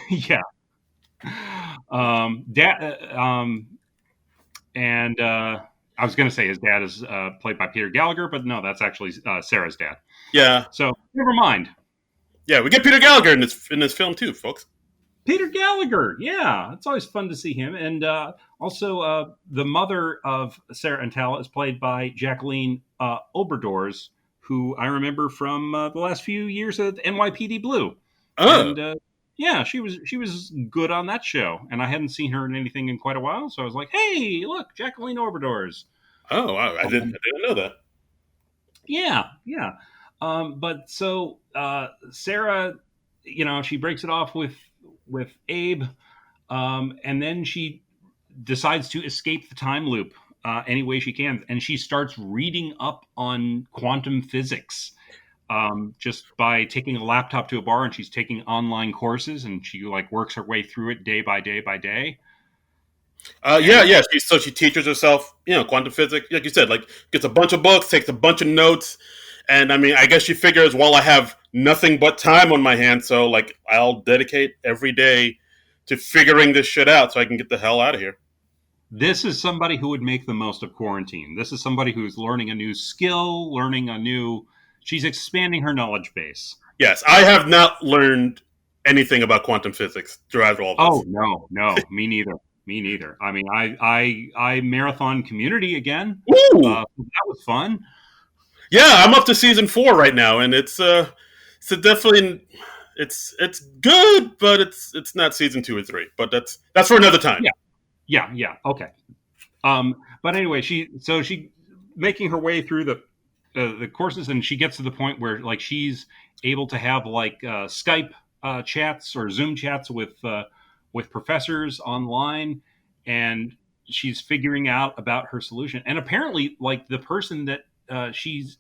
Yeah. Dad, and I was going to say his dad is played by Peter Gallagher, but no, that's actually Sarah's dad. Yeah, So never mind. yeah. We get Peter Gallagher in this film too, folks. Peter Gallagher, yeah, it's always fun to see him. And also, the mother of Sarah and Tal is played by Jacqueline Oberdors, who I remember from the last few years at NYPD Blue. Oh, And yeah, she was good on that show, and I hadn't seen her in anything in quite a while. So I was like, "Hey, look, Jacqueline Oberdors." I Um, didn't know that. Yeah, yeah. But so Sarah, she breaks it off with Abe, and then she decides to escape the time loop any way she can, and she starts reading up on quantum physics just by taking a laptop to a bar, and she's taking online courses, and she like works her way through it day by day by day. Yeah, And yeah. She teaches herself, quantum physics, like you said, like gets a bunch of books, takes a bunch of notes, and I mean, I guess she figures, well, I have nothing but time on my hands, so like I'll dedicate every day to figuring this shit out, so I can get the hell out of here. this is somebody who would make the most of quarantine. This is somebody who's learning a new skill, learning a new. She's expanding her knowledge base. Yes, I have not learned anything about quantum physics throughout all Oh this. no, no, me neither. Me neither. I mean, I marathon Community again. Ooh, That was fun. yeah, I'm up to season 4 right now, and it's a definitely it's good, but it's not season 2 or 3. But that's for another time. Yeah, yeah, yeah. Okay. But anyway, she making her way through the courses, and she gets to the point where like she's able to have like Skype chats or Zoom chats with professors online, and she's figuring out about her solution. And apparently, like the person that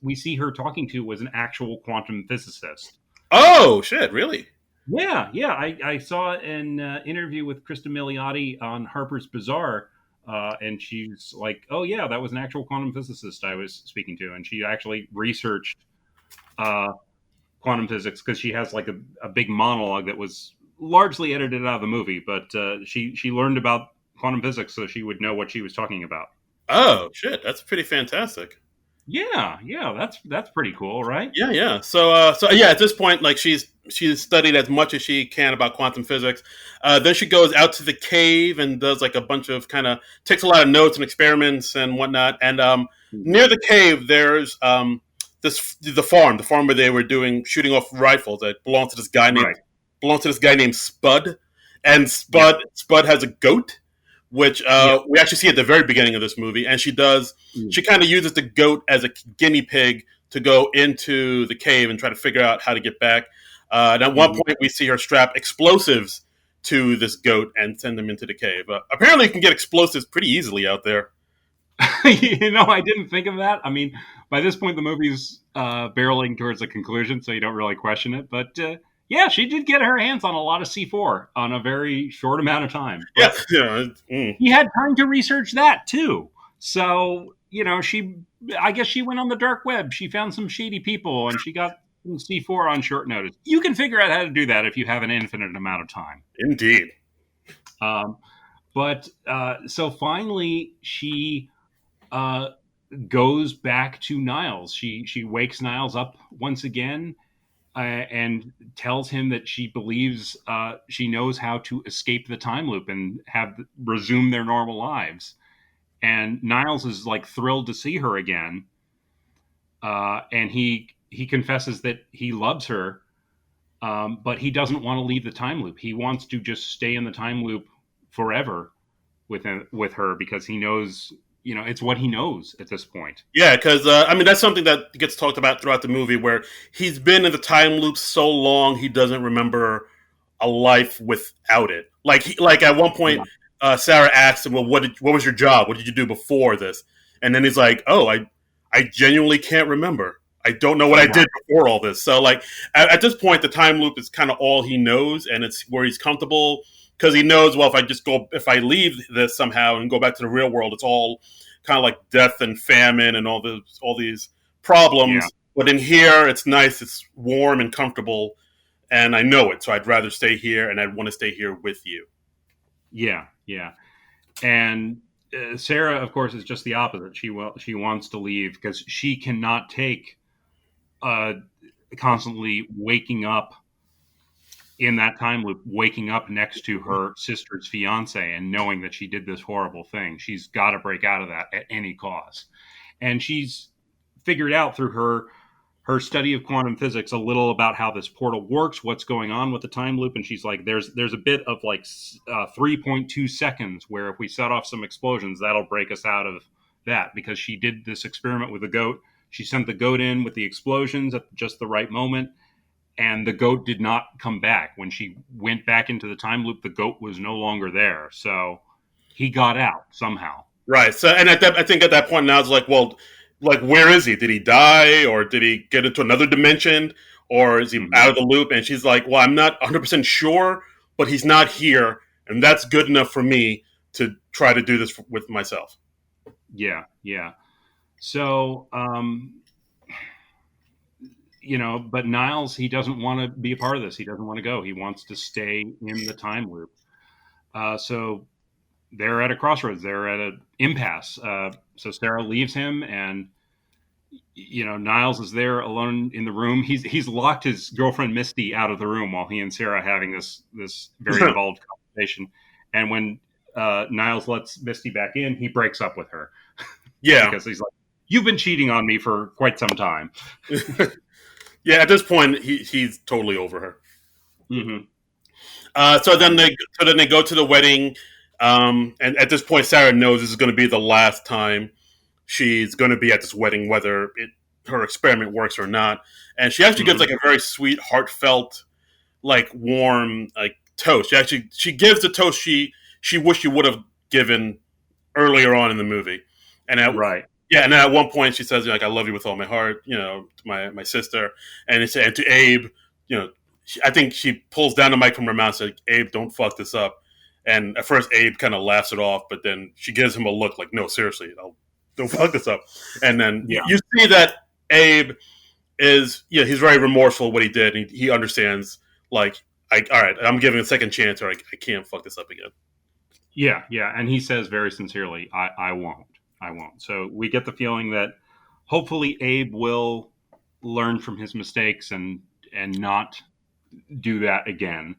we see her talking to was an actual quantum physicist. Oh shit! Really? Yeah, yeah. I saw an interview with Krista Milioti on Harper's Bazaar, and she's like, "Oh yeah, that was an actual quantum physicist I was speaking to," and she actually researched uh, quantum physics because she has like a big monologue that was largely edited out of the movie, but she learned about quantum physics so she would know what she was talking about. Oh shit! That's pretty fantastic. Yeah, yeah. That's pretty cool, right? Yeah, yeah. So yeah, at this point, like she's studied as much as she can about quantum physics. Then she goes out to the cave and does like a bunch of kind of takes a lot of notes and experiments and whatnot. And near the cave, there's the farm where they were doing shooting off rifles that Right. belongs to this guy named Spud. And Yeah. Spud has a goat, which Yeah. we actually see at the very beginning of this movie, and Mm. she kind of uses the goat as a guinea pig to go into the cave and try to figure out how to get back. And at one Mhm. point, we see her strap explosives to this goat and send them into the cave. Apparently, you can get explosives pretty easily out there. I didn't think of that. I mean, by this point, the movie's barreling towards a conclusion, so you don't really question it. But yeah, she did get her hands on a lot of C4 on a very short amount of time. Yeah, But yeah. he had time to research that too. So, I guess she went on the dark web. She found some shady people and she got some C4 on short notice. You can figure out how to do that if you have an infinite amount of time. Indeed. Um, but so finally, she uh, goes back to Niles. She wakes Niles up once again and tells him that she believes she knows how to escape the time loop and have resume their normal lives. And Niles is like thrilled to see her again, and he confesses that he loves her, but he doesn't want to leave the time loop. He wants to just stay in the time loop forever with her because he knows, it's what he knows at this point. Yeah, because I mean that's something that gets talked about throughout the movie, where he's been in the time loop so long he doesn't remember a life without it. Like at one point, Yeah, Sarah asked him, "Well, what was your job? What did you do before this?" And then he's like, "Oh, I genuinely can't remember. I don't know what I yeah, did before all this." So like at this point, the time loop is kind of all he knows, and it's where he's comfortable because he knows, well, if I leave this somehow and go back to the real world, it's all kind of like death and famine and all these yeah, problems. But in here, it's nice, it's warm and comfortable, and I know it. So I'd rather stay here, and I'd want to stay here with you. yeah, yeah. And Sarah, of course, is just the opposite. She wants to leave because she cannot take uh, constantly waking up in that time loop, waking up next to her sister's fiance and knowing that she did this horrible thing. She's got to break out of that at any cost. And she's figured out through her study of quantum physics a little about how this portal works, what's going on with the time loop, and she's like, there's a bit of like 3.2 seconds where if we set off some explosions, that'll break us out of that because she did this experiment with the goat. She sent the goat in with the explosions at just the right moment, and the goat did not come back. When she went back into the time loop, the goat was no longer there. So he got out somehow. Right. So, and I think at that point now it's like, well, like where is he? Did he die, or did he get into another dimension, or is he Mm-hmm. out of the loop? And she's like, well, I'm not 100% sure, but he's not here, and that's good enough for me to try to do this with myself. Yeah, yeah. So, but Niles, he doesn't want to be a part of this. He doesn't want to go. He wants to stay in the time loop. So they're at a crossroads. They're at an impasse. So Sarah leaves him, and Niles is there alone in the room. He's locked his girlfriend Misty out of the room while he and Sarah are having this very involved conversation. And when Niles lets Misty back in, he breaks up with her Yeah. because he's like, "You've been cheating on me for quite some time." Yeah. At this point, he's totally over her. Mm-hmm. So then they go to the wedding, and at this point, Sarah knows this is going to be the last time she's going to be at this wedding, whether her experiment works or not. And she actually gives Mm-hmm. like a very sweet, heartfelt, like warm, like toast. She gives the toast she wished she would have given earlier on in the movie. And Right. yeah, and at one point she says, like, "I love you with all my heart," to my sister, and to Abe, I think she pulls down the mic from her mouth and says, "Abe, don't fuck this up." And at first, Abe kind of laughs it off, but then she gives him a look like, "No, seriously, don't fuck this up." And then Yeah. you see that Abe is, he's very remorseful what he did. And he understands, like, all right, I'm giving a second chance, or I can't fuck this up again. Yeah. Yeah. And he says very sincerely, "I won't. I won't." So we get the feeling that hopefully Abe will learn from his mistakes and not do that again.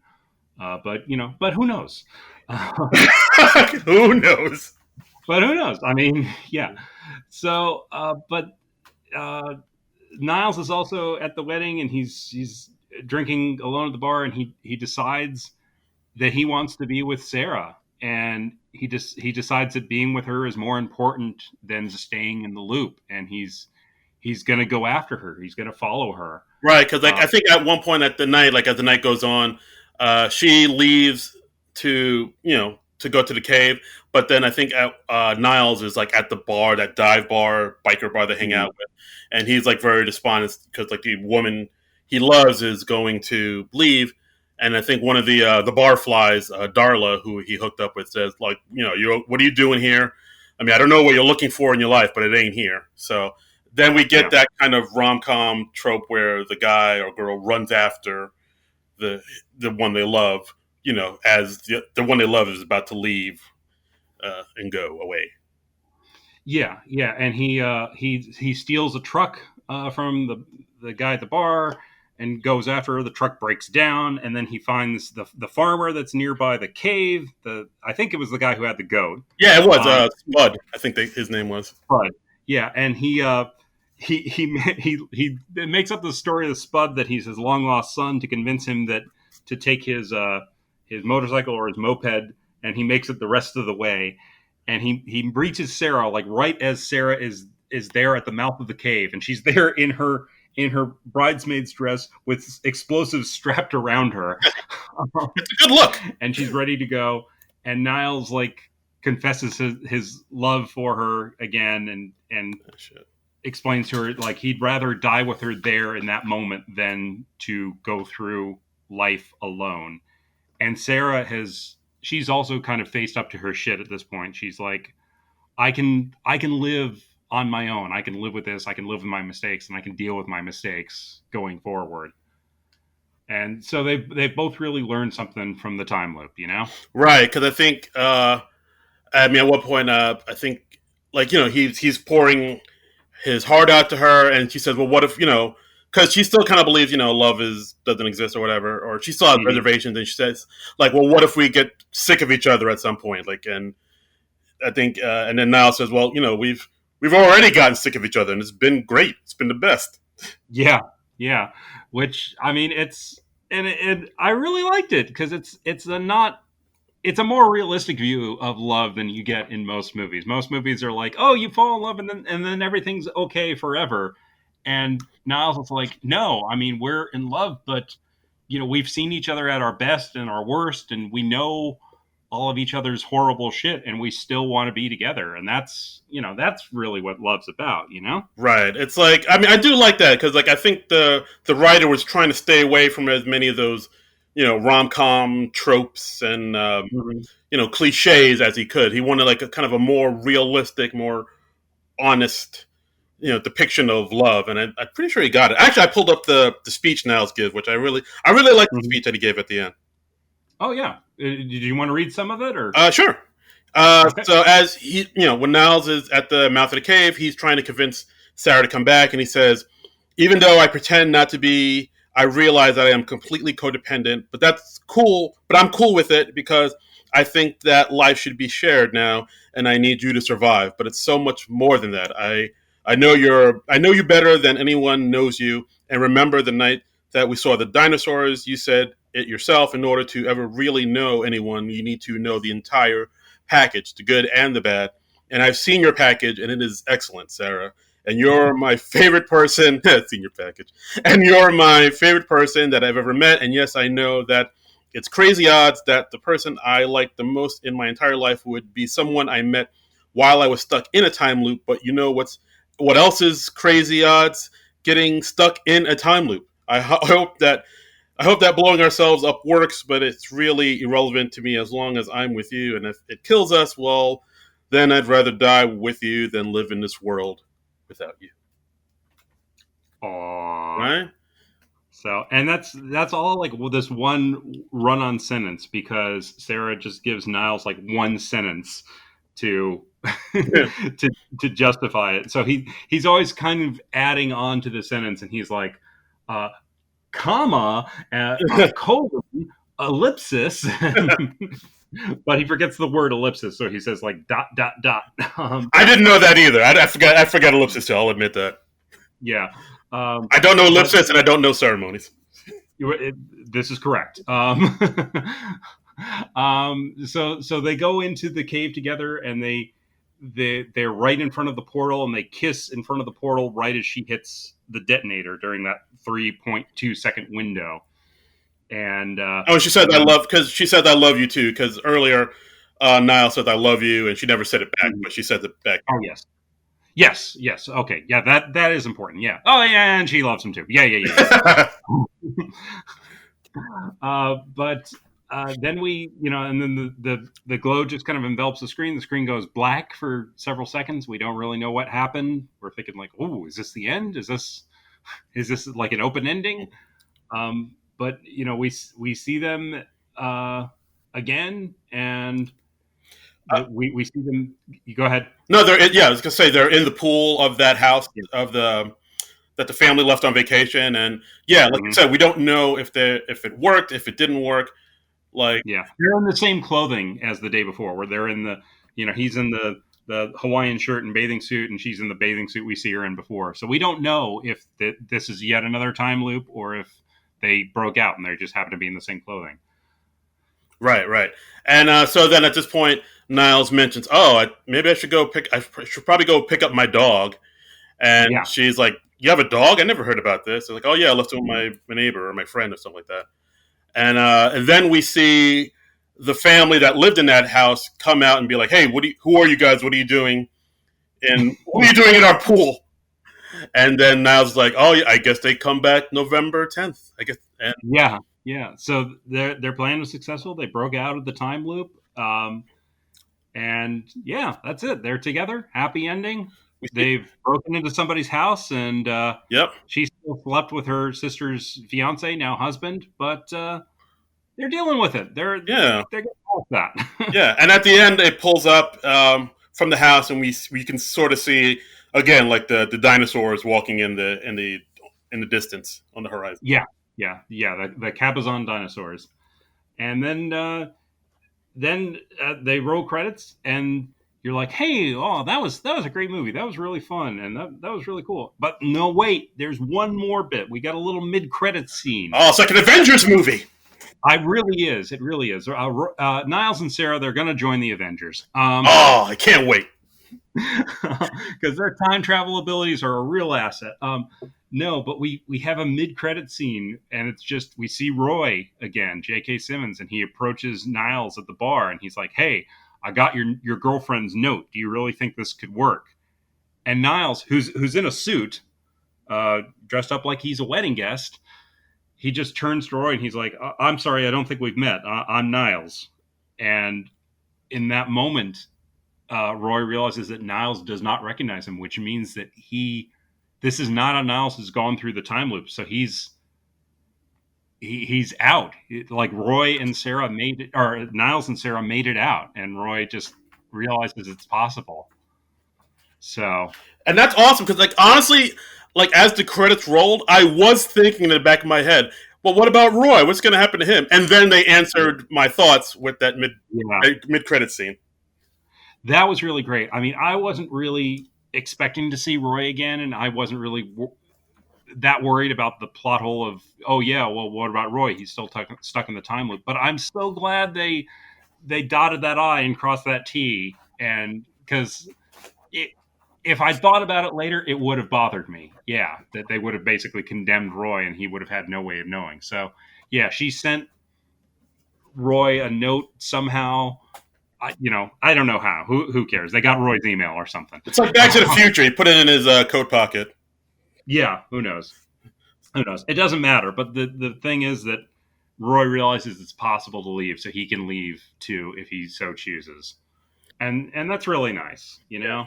But who knows? Who knows? But who knows? I mean, yeah. So, but Niles is also at the wedding, and he's drinking alone at the bar, and he decides that he wants to be with Sarah, and he decides that being with her is more important than staying in the loop, and he's going to go after her. He's going to follow her. Right, because like Uh, I think at one point at the night, like as the night goes on, she leaves to go to the cave, but then I think Niles is like at the bar, that dive bar, biker bar they hang out with, and he's like very despondent because like the woman he loves is going to leave, and I think one of the barflies, Darla, who he hooked up with, says like, you what are you doing here? I mean, I don't know what you're looking for in your life, but it ain't here. So then we get yeah, that kind of rom com trope where the guy or girl runs after the the one they love, as the one they love is about to leave and go away. yeah, and he steals a truck from the guy at the bar and goes after her. The truck breaks down, and then he finds the farmer that's nearby the cave. I think it was the guy who had the goat. Yeah, it was Um, Spud. I think his name was. but yeah, and he makes up the story of the Spud that he's his long lost son to convince him that to take his motorcycle or his moped, and he makes it the rest of the way, and he reaches Sarah like right as Sarah is there at the mouth of the cave, and she's there in her bridesmaid's dress with explosives strapped around her, It's a good look. and she's ready to go, and Niles like confesses his love for her again, and Oh, shit. explains to her like he'd rather die with her there in that moment than to go through life alone. And Sarah she's also kind of faced up to her shit at this point. She's like, I can live on my own. I can live with this. I can live with my mistakes, and I can deal with my mistakes going forward. And so they both really learned something from the time loop, you know? Right, because I think I mean at one point I think like he's pouring his heart out to her, and she says, "Well, what if Because she still kind of believes love is doesn't exist or whatever, or she still has Mm-hmm. reservations, and she says like, "Well, what if we get sick of each other at some point?" Like, and I think, and then Niall says, "Well, we've already gotten sick of each other, and it's been great. It's been the best." Yeah, yeah. Which I mean, I really liked it because it's a more realistic view of love than you get in most movies. Most movies are like, oh, you fall in love and then everything's okay forever. And Niles is like, no, I mean, we're in love, but we've seen each other at our best and our worst, and we know all of each other's horrible shit, and we still want to be together. And that's really what love's about. Right. It's like, I mean, I do like that because, like, I think the writer was trying to stay away from as many of those, rom com tropes and Mhm. cliches as he could. He wanted like a kind of a more realistic, more honest, depiction of love, and I'm pretty sure he got it. Actually, I pulled up the speech Niles gives, which I really like the Mhm. speech that he gave at the end. Oh yeah. Did you want to read some of it, or? Sure. Okay. So as he, when Niles is at the mouth of the cave, he's trying to convince Sarah to come back, and he says, "Even though I pretend not to be, I realize that I am completely codependent. But that's cool. But I'm cool with it because I think that life should be shared now, and I need you to survive. But it's so much more than that. I know you better than anyone knows you. And remember the night that we saw the dinosaurs? You said it yourself. In order to ever really know anyone, you need to know the entire package, the good and the bad. And I've seen your package, and it is excellent, Sarah. And you're my favorite person, senior package, and you're my favorite person that I've ever met. And yes, I know that it's crazy odds that the person I like the most in my entire life would be someone I met while I was stuck in a time loop. But you know what else is crazy odds? Getting stuck in a time loop. I hope that blowing ourselves up works, but it's really irrelevant to me as long as I'm with you. And if it kills us, well, then I'd rather die with you than live in this world without you. Aw. Right? So, and that's all like this one run-on sentence, because Sarah just gives Niles like one sentence to Yeah. to justify it. So he's always kind of adding on to the sentence, and he's like, uh, comma, colon, ellipsis. But he forgets the word ellipsis, so he says like dot dot dot. I didn't know that either. I forgot ellipsis too. I'll admit that. Yeah. I don't know But ellipsis and I don't know ceremonies. it, this is correct. So they go into the cave together, and they're right in front of the portal, and they kiss in front of the portal right as she hits the detonator during that 3.2-second window. And Oh, she said I then, love because she said I love you too. Because earlier, Niall said I love you, and she never said it back, but she said it back. oh yes, yes, okay, yeah, that is important. Yeah. Oh yeah, and she loves him too. Yeah. But then and then the glow just kind of envelops the screen. The screen goes black for several seconds. We don't really know what happened. We're thinking like, oh, is this the end? Is this like an open ending? But we see them again, and we see them. You go ahead. No, yeah, I was gonna say they're in the pool of that house Yeah. of the that the family left on vacation, and yeah, like you Mhm. said, we don't know if it worked, if it didn't work. Like, Yeah, they're in the same clothing as the day before, where they're in he's in the Hawaiian shirt and bathing suit, and she's in the bathing suit we see her in before. So we don't know if this is yet another time loop, or if they broke out and they just happen to be in the same clothing. right, right, and so then at this point, Niles mentions, "Oh, maybe I should go pick. I should probably go pick up my dog." And Yeah. she's like, "You have a dog? I never heard about this." They're like, "Oh yeah, I left it with my neighbor or my friend or something like that." And then we see the family that lived in that house come out and be like, "Hey, who are you guys? What are you doing? And what are you doing in our pool?" And then Niles is like, "Oh, yeah, I guess they come back November 10th. I guess." And Yeah, yeah. So their plan was successful. They broke out of the time loop, and yeah, that's it. They're together. Happy ending. we see, They've broken into somebody's house, and yep, she still slept with her sister's fiance, now husband. But they're dealing with it. yeah, They're getting past that. yeah. And at the end, it pulls up from the house, and we can sort of see again like the dinosaurs walking in the distance on the horizon. Yeah, yeah. The Cabazon dinosaurs, and then they roll credits, and you're like, "Hey, oh, that was a great movie. That was really fun, and that was really cool." But no, wait, there's one more bit. We got a little mid-credit scene. Oh, it's like an Avengers movie. It really is. It really is. Niles and Sarah, they're going to join the Avengers. Oh, I can't wait. because their time travel abilities are a real asset. No, but we have a mid credit scene, and it's just we see Roy again, J.K. Simmons, and he approaches Niles at the bar, and he's like, "Hey, I got your girlfriend's note. Do you really think this could work?" And Niles, who's in a suit, dressed up like he's a wedding guest, he just turns to Roy and he's like, "I'm sorry, I don't think we've met. I'm Niles." And in that moment, Roy realizes that Niles does not recognize him, which means that this is not a Niles who's gone through the time loop. So he's out. Like Roy and Sarah made it, or Niles and Sarah made it out, and Roy just realizes it's possible. So And that's awesome because, like, honestly, like as the credits rolled, I was thinking in the back of my head, well, what about Roy? What's going to happen to him? And then they answered my thoughts with that yeah, mid credit scene. that was really great. I mean, I wasn't really expecting to see Roy again, and I wasn't really that worried about the plot hole of, oh yeah, well, what about Roy? He's still stuck in the time loop. But I'm so glad they dotted that I and crossed that T, and because if I thought about it later, it would have bothered me. Yeah, that they would have basically condemned Roy, and he would have had no way of knowing. So yeah, she sent Roy a note somehow. I don't know how. Who cares? They got Roy's email or something. It's like Back to the Future. He put it in his coat pocket. Yeah, who knows? Who knows? It doesn't matter. But the thing is that Roy realizes it's possible to leave, so he can leave too if he so chooses, and that's really nice, you know.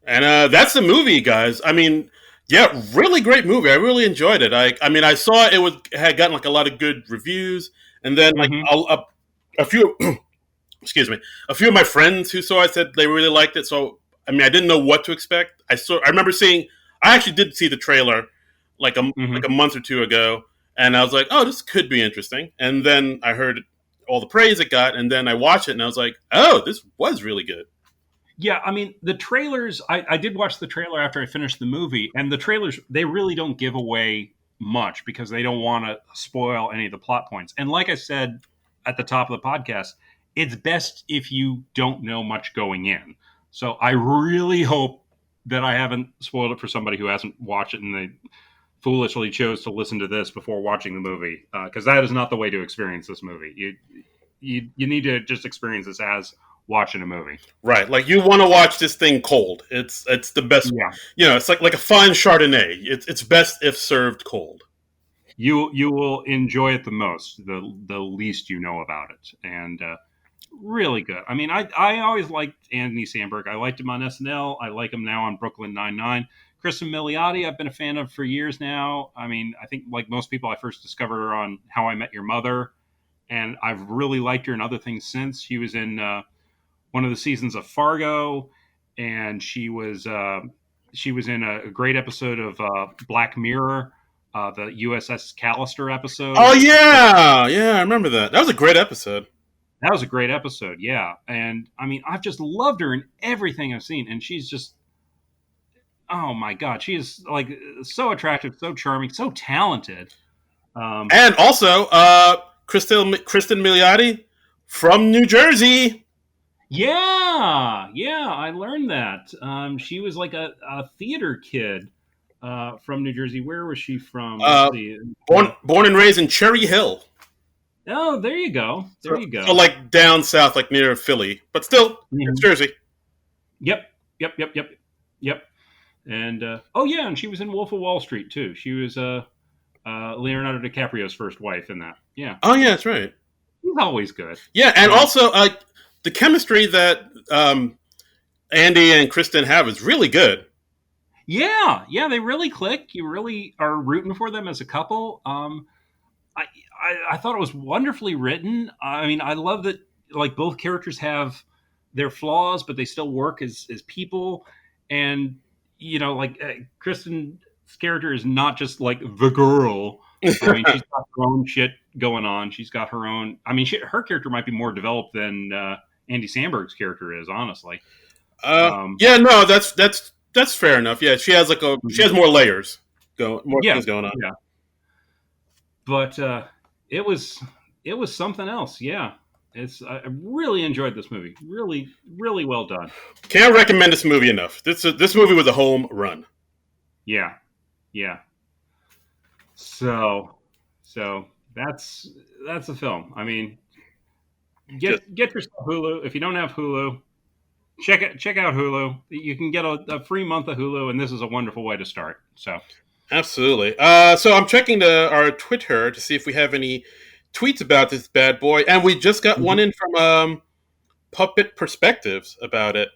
And that's the movie, guys. I mean, yeah, really great movie. I really enjoyed it. I mean, I saw it had gotten like a lot of good reviews, and then like Mm-hmm. a few, excuse me, a few of my friends who saw it said they really liked it. So I mean, I didn't know what to expect. I remember seeing. I actually did see the trailer like Mm-hmm. a month or two ago, and I was like, oh, this could be interesting. And then I heard all the praise it got, and then I watched it, and I was like, oh, this was really good. Yeah, I mean the trailers. I did watch the trailer after I finished the movie, and the trailers they really don't give away much because they don't want to spoil any of the plot points. And like I said at the top of the podcast, it's best if you don't know much going in. So I really hope that I haven't spoiled it for somebody who hasn't watched it and they foolishly chose to listen to this before watching the movie, because that is not the way to experience this movie. You need to just experience this as watching a movie. Right, like you want to watch this thing cold. It's the best. Yeah, You know, it's like a fine Chardonnay. It's best if served cold. you will enjoy it the most, the least you know about it, and really good. I mean, I always liked Anthony Samberg. I liked him on SNL. I like him now on Brooklyn Nine-Nine. Kristen Milioti, I've been a fan of for years now. I mean, I think like most people, I first discovered her on How I Met Your Mother, and I've really liked her in other things since. She was in one of the seasons of Fargo, and she was in a great episode of Black Mirror, the USS Callister Oh episode. yeah, yeah, I remember that. That was a great episode. That was a great episode, yeah. And I mean, I've just loved her in everything I've seen, and she's just, oh my god, she is like so attractive, so charming, so talented. Um, And also, Kristen Milioti from New Jersey. yeah, yeah, I learned that. She was like a theater kid from New Jersey. Where was she from? Let's Uh, see. born and raised in Cherry Hill. Oh, there you go. There you So go. like down south, like near Philly, but still, it's Mhm. Jersey. Yep, yep, yep, yep, yep. And oh yeah, and she was in Wolf of Wall Street too. She was Leonardo DiCaprio's first wife in that. Yeah, Oh yeah, that's right. he's always good. Yeah, and Um, also the chemistry that Andy and Kristen have is really good. yeah, yeah, they really click. You really are rooting for them as a couple. I, I thought it was wonderfully written. I mean, I love that like both characters have their flaws, but they still work as people. And like Kristen's character is not just like the girl. I mean, she's got her own shit going on. She's got her own. I mean, her character might be more developed than Andy Samberg's character is, honestly. Um, Yeah, no, that's fair enough. Yeah, she has more layers, more yeah, things going on. yeah. But it was something else. Yeah. It's I really enjoyed this movie. Really, really well done. Can't recommend this movie enough. This movie was a home run. Yeah, yeah. So, so that's a film. I mean, Just get yourself Hulu. If you don't have Hulu, check out Hulu. You can get a free month of Hulu, and this is a wonderful way to start. So, absolutely. So I'm checking our Twitter to see if we have any tweets about this bad boy, and we just got one Mhm. in from Puppet Perspectives about it.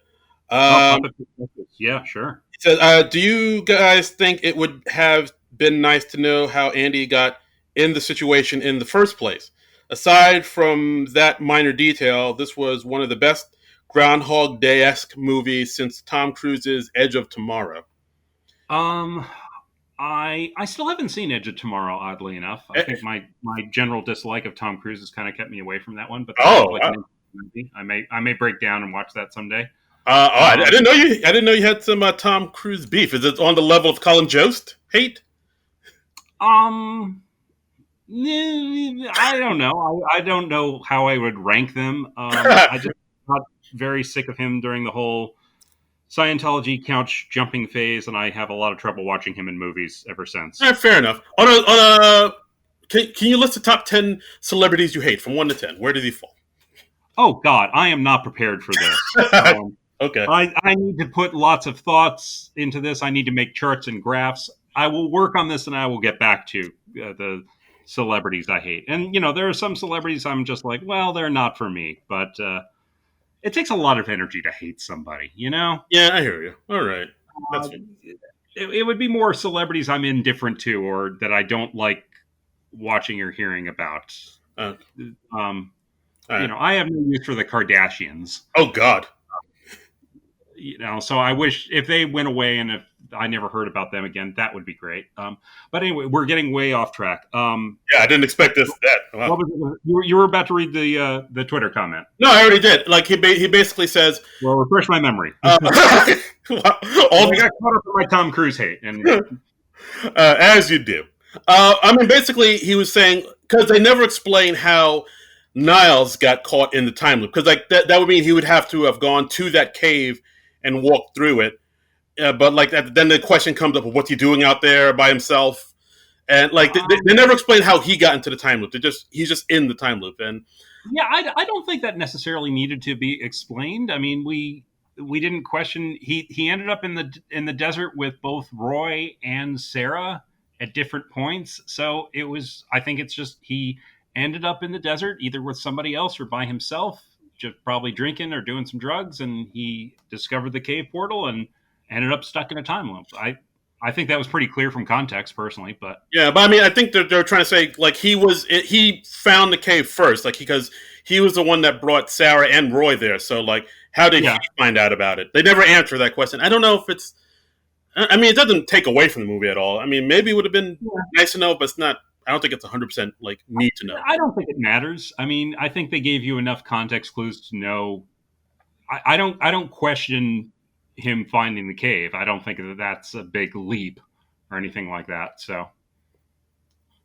Oh, Um, Puppet Perspectives. Yeah, sure. it says, "Do you guys think it would have been nice to know how Andy got in the situation in the first place? Aside from that minor detail, this was one of the best Groundhog Day-esque movies since Tom Cruise's Edge of Tomorrow." Um, I still haven't seen Edge of Tomorrow. Oddly enough, I Eh, think my general dislike of Tom Cruise has kind of kept me away from that one. But that oh, sounds like an interesting movie. I may break down and watch that someday. I Um, didn't know you. I didn't know you had some Tom Cruise beef. Is it on the level of Colin Jost hate? um, I don't know. I don't know how I would rank them. I just got very sick of him during the whole Scientology couch jumping phase, and I have a lot of trouble watching him in movies ever since. Fair enough. On a, can you list the top 10 celebrities you hate from 1 to 10? Where does he fall? Oh God, I am not prepared for this. Okay. I need to put lots of thoughts into this. I need to make charts and graphs. I will work on this, and I will get back to the celebrities I hate. And there are some celebrities I'm just like, well, they're not for me. But it takes a lot of energy to hate somebody. Yeah, I hear you. All right. That's Uh, fine. it would be more celebrities I'm indifferent to or that I don't like watching or hearing about. Uh, Um, all right. I have no use for the Kardashians. Oh, God. So I wish if they went away and if I never heard about them again, that would be great. But anyway, we're getting way off track. Yeah, I didn't expect this. That. Wow. What was it? You were about to read the Twitter comment. No, I already did. Like, he basically says, Well, refresh my memory. uh, all I got caught up in my Tom Cruise hate, and as you do. I mean, basically, he was saying because they never explain how Niles got caught in the time loop. Because like that would mean he would have to have gone to that cave and walked through it. But like then the question comes up of what's he doing out there by himself, and like they never explain how he got into the time loop. He's just in the time loop, and yeah, I don't think that necessarily needed to be explained. I mean, we didn't question. He ended up in the desert with both Roy and Sarah at different points. So it was. I think it's just he ended up in the desert either with somebody else or by himself, just probably drinking or doing some drugs, and he discovered the cave portal and ended up stuck in a time loop. I think that was pretty clear from context, personally, but yeah, but I mean, I think they're trying to say like he found the cave first, like because he was the one that brought Sarah and Roy there. So like, how did he yeah, find out about it? They never answer that question. I don't know if it's. I mean, it doesn't take away from the movie at all. I mean, maybe it would have been nice to know, but it's not. I don't think it's 100% like need to know. I don't think it matters. I mean, I think they gave you enough context clues to know. I don't question him finding the cave. I don't think that that's a big leap or anything like that. So All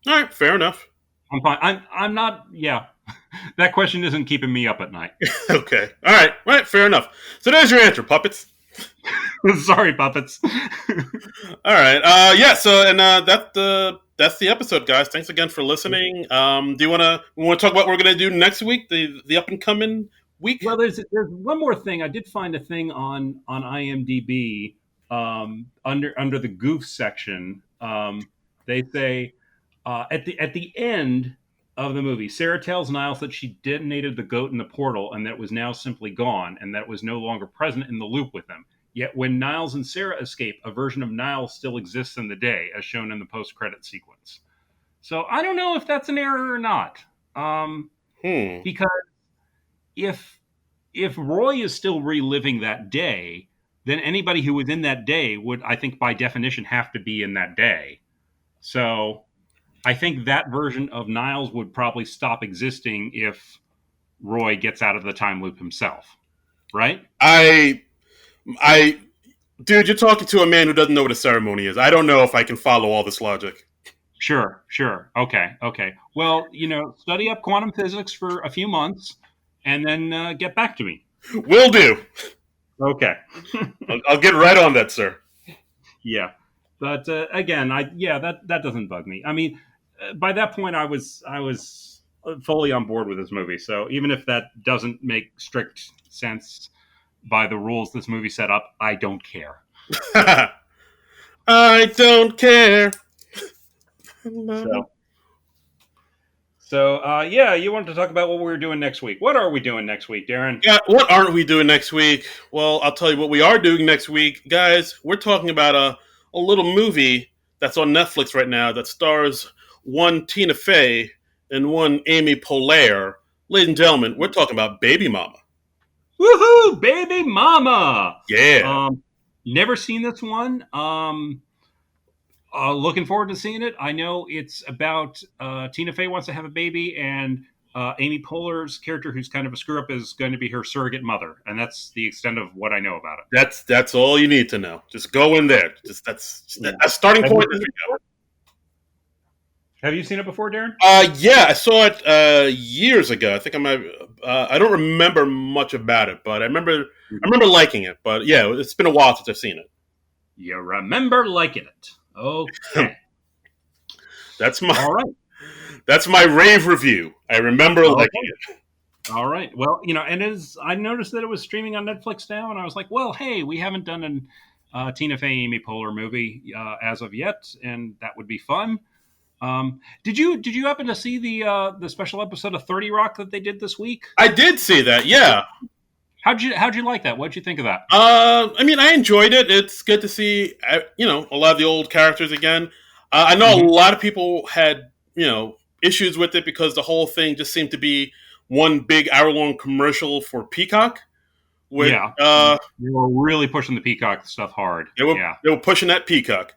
right, fair enough. I'm fine. I'm not. Yeah, that question isn't keeping me up at night. Okay, all right, fair enough. So there's your answer, puppets. Sorry, puppets. All right, yeah. So and that's the episode, guys. Thanks again for listening. Do you want to talk about what we're gonna do next week? The up and coming week. Well, there's one more thing. I did find a thing on IMDb under the goof section. They say at the end of the movie, Sarah tells Niles that she detonated the goat in the portal and that it was now simply gone and that it was no longer present in the loop with them. Yet when Niles and Sarah escape, a version of Niles still exists in the day, as shown in the post-credit sequence. So I don't know if that's an error or not, Hmm. because if Roy is still reliving that day, then anybody who was in that day would, I think, by definition, have to be in that day. So I think that version of Niles would probably stop existing if Roy gets out of the time loop himself, right? I I dude, you're talking to a man who doesn't know what a ceremony is. I don't know if I can follow all this logic. Sure. Okay. Well, study up quantum physics for a few months, and then get back to me. Will do. Okay. I'll get right on that, sir. Yeah, but again, that doesn't bug me. I mean, by that point, I was fully on board with this movie. So even if that doesn't make strict sense by the rules this movie set up, I don't care. I don't care. So. So, yeah, you wanted to talk about what we're doing next week. What are we doing next week, Darren? Yeah, what aren't we doing next week? Well, I'll tell you what we are doing next week. Guys, we're talking about a little movie that's on Netflix right now that stars one Tina Fey and one Amy Poehler. Ladies and gentlemen, we're talking about Baby Mama. Woohoo, Baby Mama! Yeah. Um, Never seen this one. Looking forward to seeing it. I know it's about Tina Fey wants to have a baby, and Amy Poehler's character, who's kind of a screw up, is going to be her surrogate mother, and that's the extent of what I know about it. That's all you need to know. Just go in there. That's a starting Have point. Have you seen it before, Darren? Yeah, I saw it years ago. I think I might. I don't remember much about it, but I remember liking it. But yeah, it's been a while since I've seen it. You remember liking it? Okay. That's my All right. that's my rave review. I remember liking it. All right. Well, and I noticed that it was streaming on Netflix now, and I was like, well, hey, we haven't done an Tina Fey Amy Poehler movie as of yet, and that would be fun. Did you happen to see the special episode of 30 Rock that they did this week? I did see that. Yeah. How'd you like that? What'd you think of that? I mean, I enjoyed it. It's good to see, a lot of the old characters again. I know a lot of people had, issues with it because the whole thing just seemed to be one big hour-long commercial for Peacock. Yeah, they were really pushing the Peacock stuff hard. They were pushing that Peacock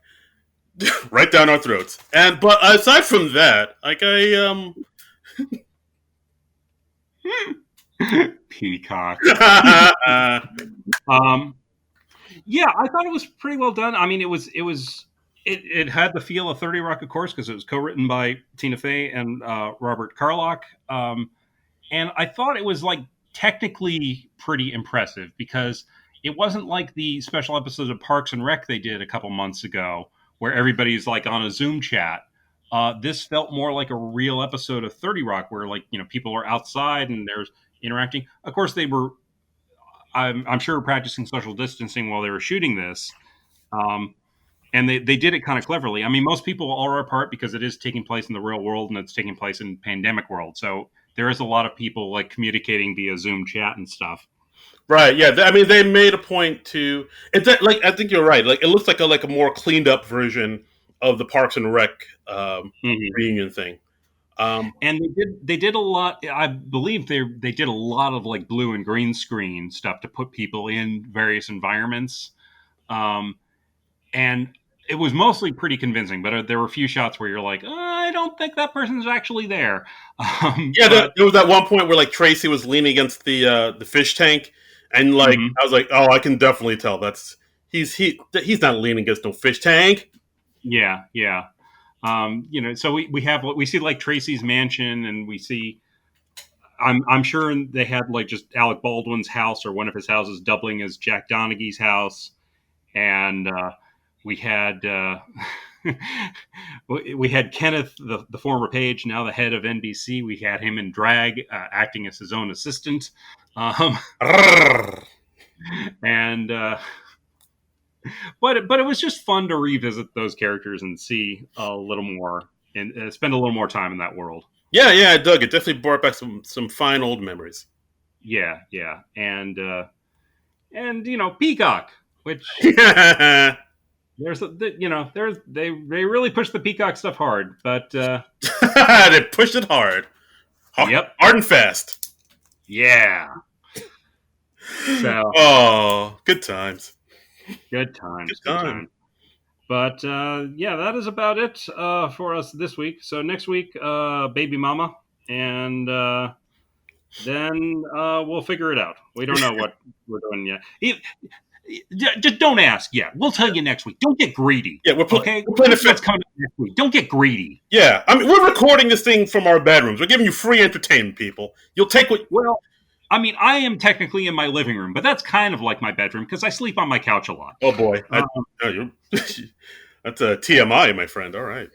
right down our throats. But aside from that, like Peacock. Yeah, I thought it was pretty well done. I mean, it had the feel of 30 Rock, of course, because it was co-written by Tina Fey and Robert Carlock. And I thought it was like technically pretty impressive because it wasn't like the special episodes of Parks and Rec they did a couple months ago where everybody's like on a Zoom chat. This felt more like a real episode of 30 Rock where people are outside and there's interacting. Of course, they were, I'm sure, practicing social distancing while they were shooting this. And they did it kind of cleverly. I mean, most people are apart because it is taking place in the real world and it's taking place in pandemic world. So there is a lot of people like communicating via Zoom chat and stuff. Right. Yeah. I mean, they made a point to it. Like, I think you're right. Like, it looks like a more cleaned up version of the Parks and Rec reunion thing. And they did a lot. I believe they did a lot of like blue and green screen stuff to put people in various environments. And it was mostly pretty convincing, but there were a few shots where you're like, I don't think that person's actually there. There was that one point where like Tracy was leaning against the fish tank, and like I was like, oh, I can definitely tell he's not leaning against no fish tank. Yeah. So we see like Tracy's mansion, and we see. I'm sure they had like just Alec Baldwin's house or one of his houses doubling as Jack Donaghy's house, and we had Kenneth, the former Page, now the head of NBC. We had him in drag, acting as his own assistant, and but it was just fun to revisit those characters and see a little more and spend a little more time in that world. Yeah, I dug it. Definitely brought back some fine old memories. Yeah, and Peacock, which they really pushed the Peacock stuff hard, but they pushed it hard. Yep, hard and fast. Yeah. So, good times. Good times. But that is about it for us this week. So next week, Baby Mama, and then we'll figure it out. We don't know what we're doing yet. Just don't ask yet. We'll tell you next week. Don't get greedy. Yeah, we're playing what's coming next week. Don't get greedy. Yeah, I mean, we're recording this thing from our bedrooms. We're giving you free entertainment, people. You'll take what. Well, I mean, I am technically in my living room, but that's kind of like my bedroom because I sleep on my couch a lot. Oh boy, that's a TMI, my friend. All right.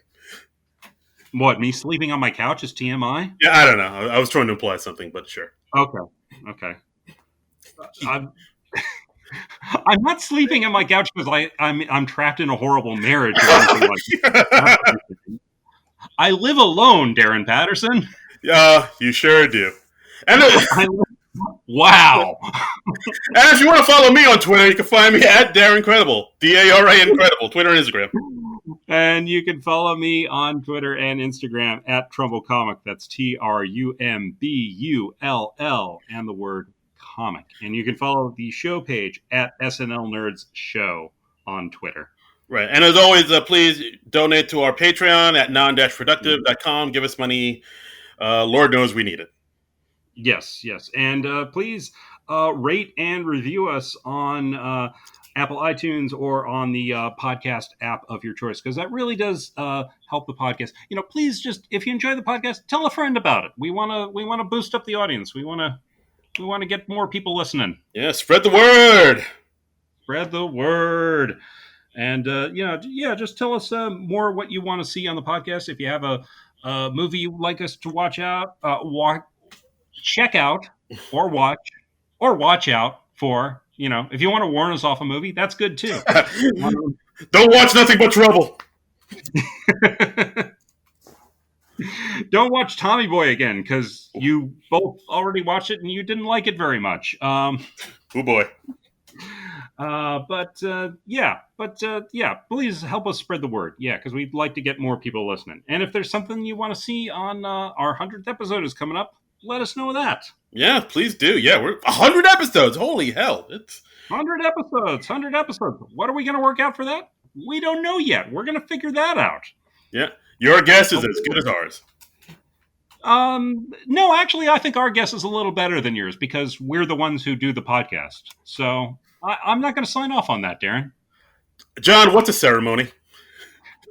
What, me sleeping on my couch is TMI? Yeah, I don't know. I was trying to imply something, but sure. Okay. I'm I'm not sleeping on my couch because I'm trapped in a horrible marriage or anything like that. I live alone, Darren Patterson. Yeah, you sure do. And, Wow. and if you want to follow me on Twitter, you can find me at Darren Credible, DARA Incredible, Twitter and Instagram. And you can follow me on Twitter and Instagram at Trumbull Comic. That's TRUMBULL and the word comic. And you can follow the show page at SNL Nerds Show on Twitter. Right. And as always, please donate to our Patreon at Non-Productive.com. Give us money. Lord knows we need it. Yes. And please rate and review us on Apple iTunes or on the podcast app of your choice, because that really does help the podcast. Please just, if you enjoy the podcast, tell a friend about it. We want to boost up the audience. We want to get more people listening. Yeah, spread the word. Spread the word. And just tell us more what you want to see on the podcast. If you have a movie you'd like us to check out or watch out for. If you want to warn us off a movie, that's good too. Don't watch Nothing But Trouble. Don't watch Tommy Boy again, because you both already watched it and you didn't like it very much. Oh boy. Please help us spread the word. Yeah, because we'd like to get more people listening. And if there's something you want to see on our 100th episode is coming up, let us know that. Yeah, please do. Yeah, we're 100 episodes. Holy hell. It's 100 episodes. What are we going to work out for that? We don't know yet. We're going to figure that out. Yeah. Your guess is as good as ours. No, actually, I think our guess is a little better than yours because we're the ones who do the podcast. So I'm not going to sign off on that, Darren. John, what's a ceremony?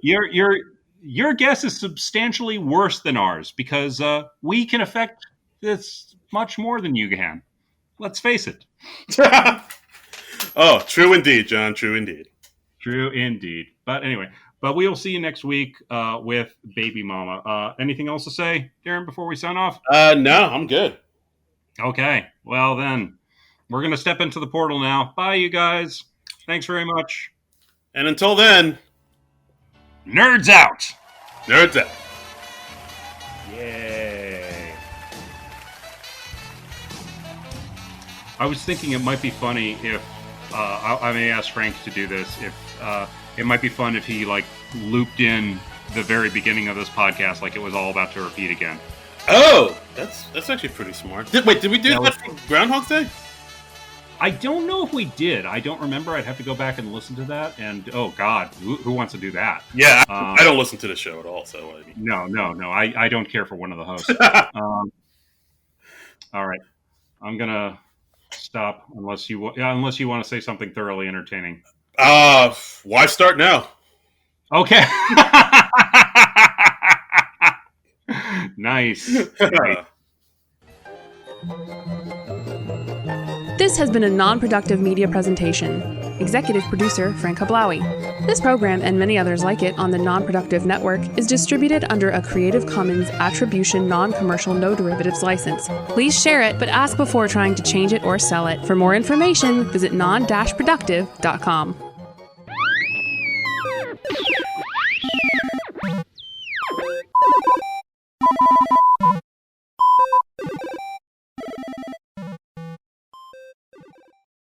Your guess is substantially worse than ours because we can affect this much more than you can. Let's face it. Oh, true indeed, John. True indeed. True indeed. But anyway, we will see you next week with Baby Mama. Anything else to say, Darren, before we sign off? No, I'm good. Okay. Well, then, we're going to step into the portal now. Bye, you guys. Thanks very much. And until then, Nerds out! Nerds out. Yay. I was thinking it might be funny if, I may ask Frank to do this, if it might be fun if he, looped in the very beginning of this podcast like it was all about to repeat again. Oh, that's actually pretty smart. Did we do that for Groundhog Day? I don't know if we did. I don't remember. I'd have to go back and listen to that. And, oh, God, who wants to do that? Yeah, I don't listen to the show at all. So No. I don't care for one of the hosts. All right. I'm going to stop unless you want to say something thoroughly entertaining. Why start now? Okay. Nice. This has been a non-productive media presentation. Executive producer Frank Hablawi. This program and many others like it on the Non-Productive Network is distributed under a Creative Commons Attribution Non-Commercial No Derivatives license. Please share it, but ask before trying to change it or sell it. For more information, visit non-productive.com.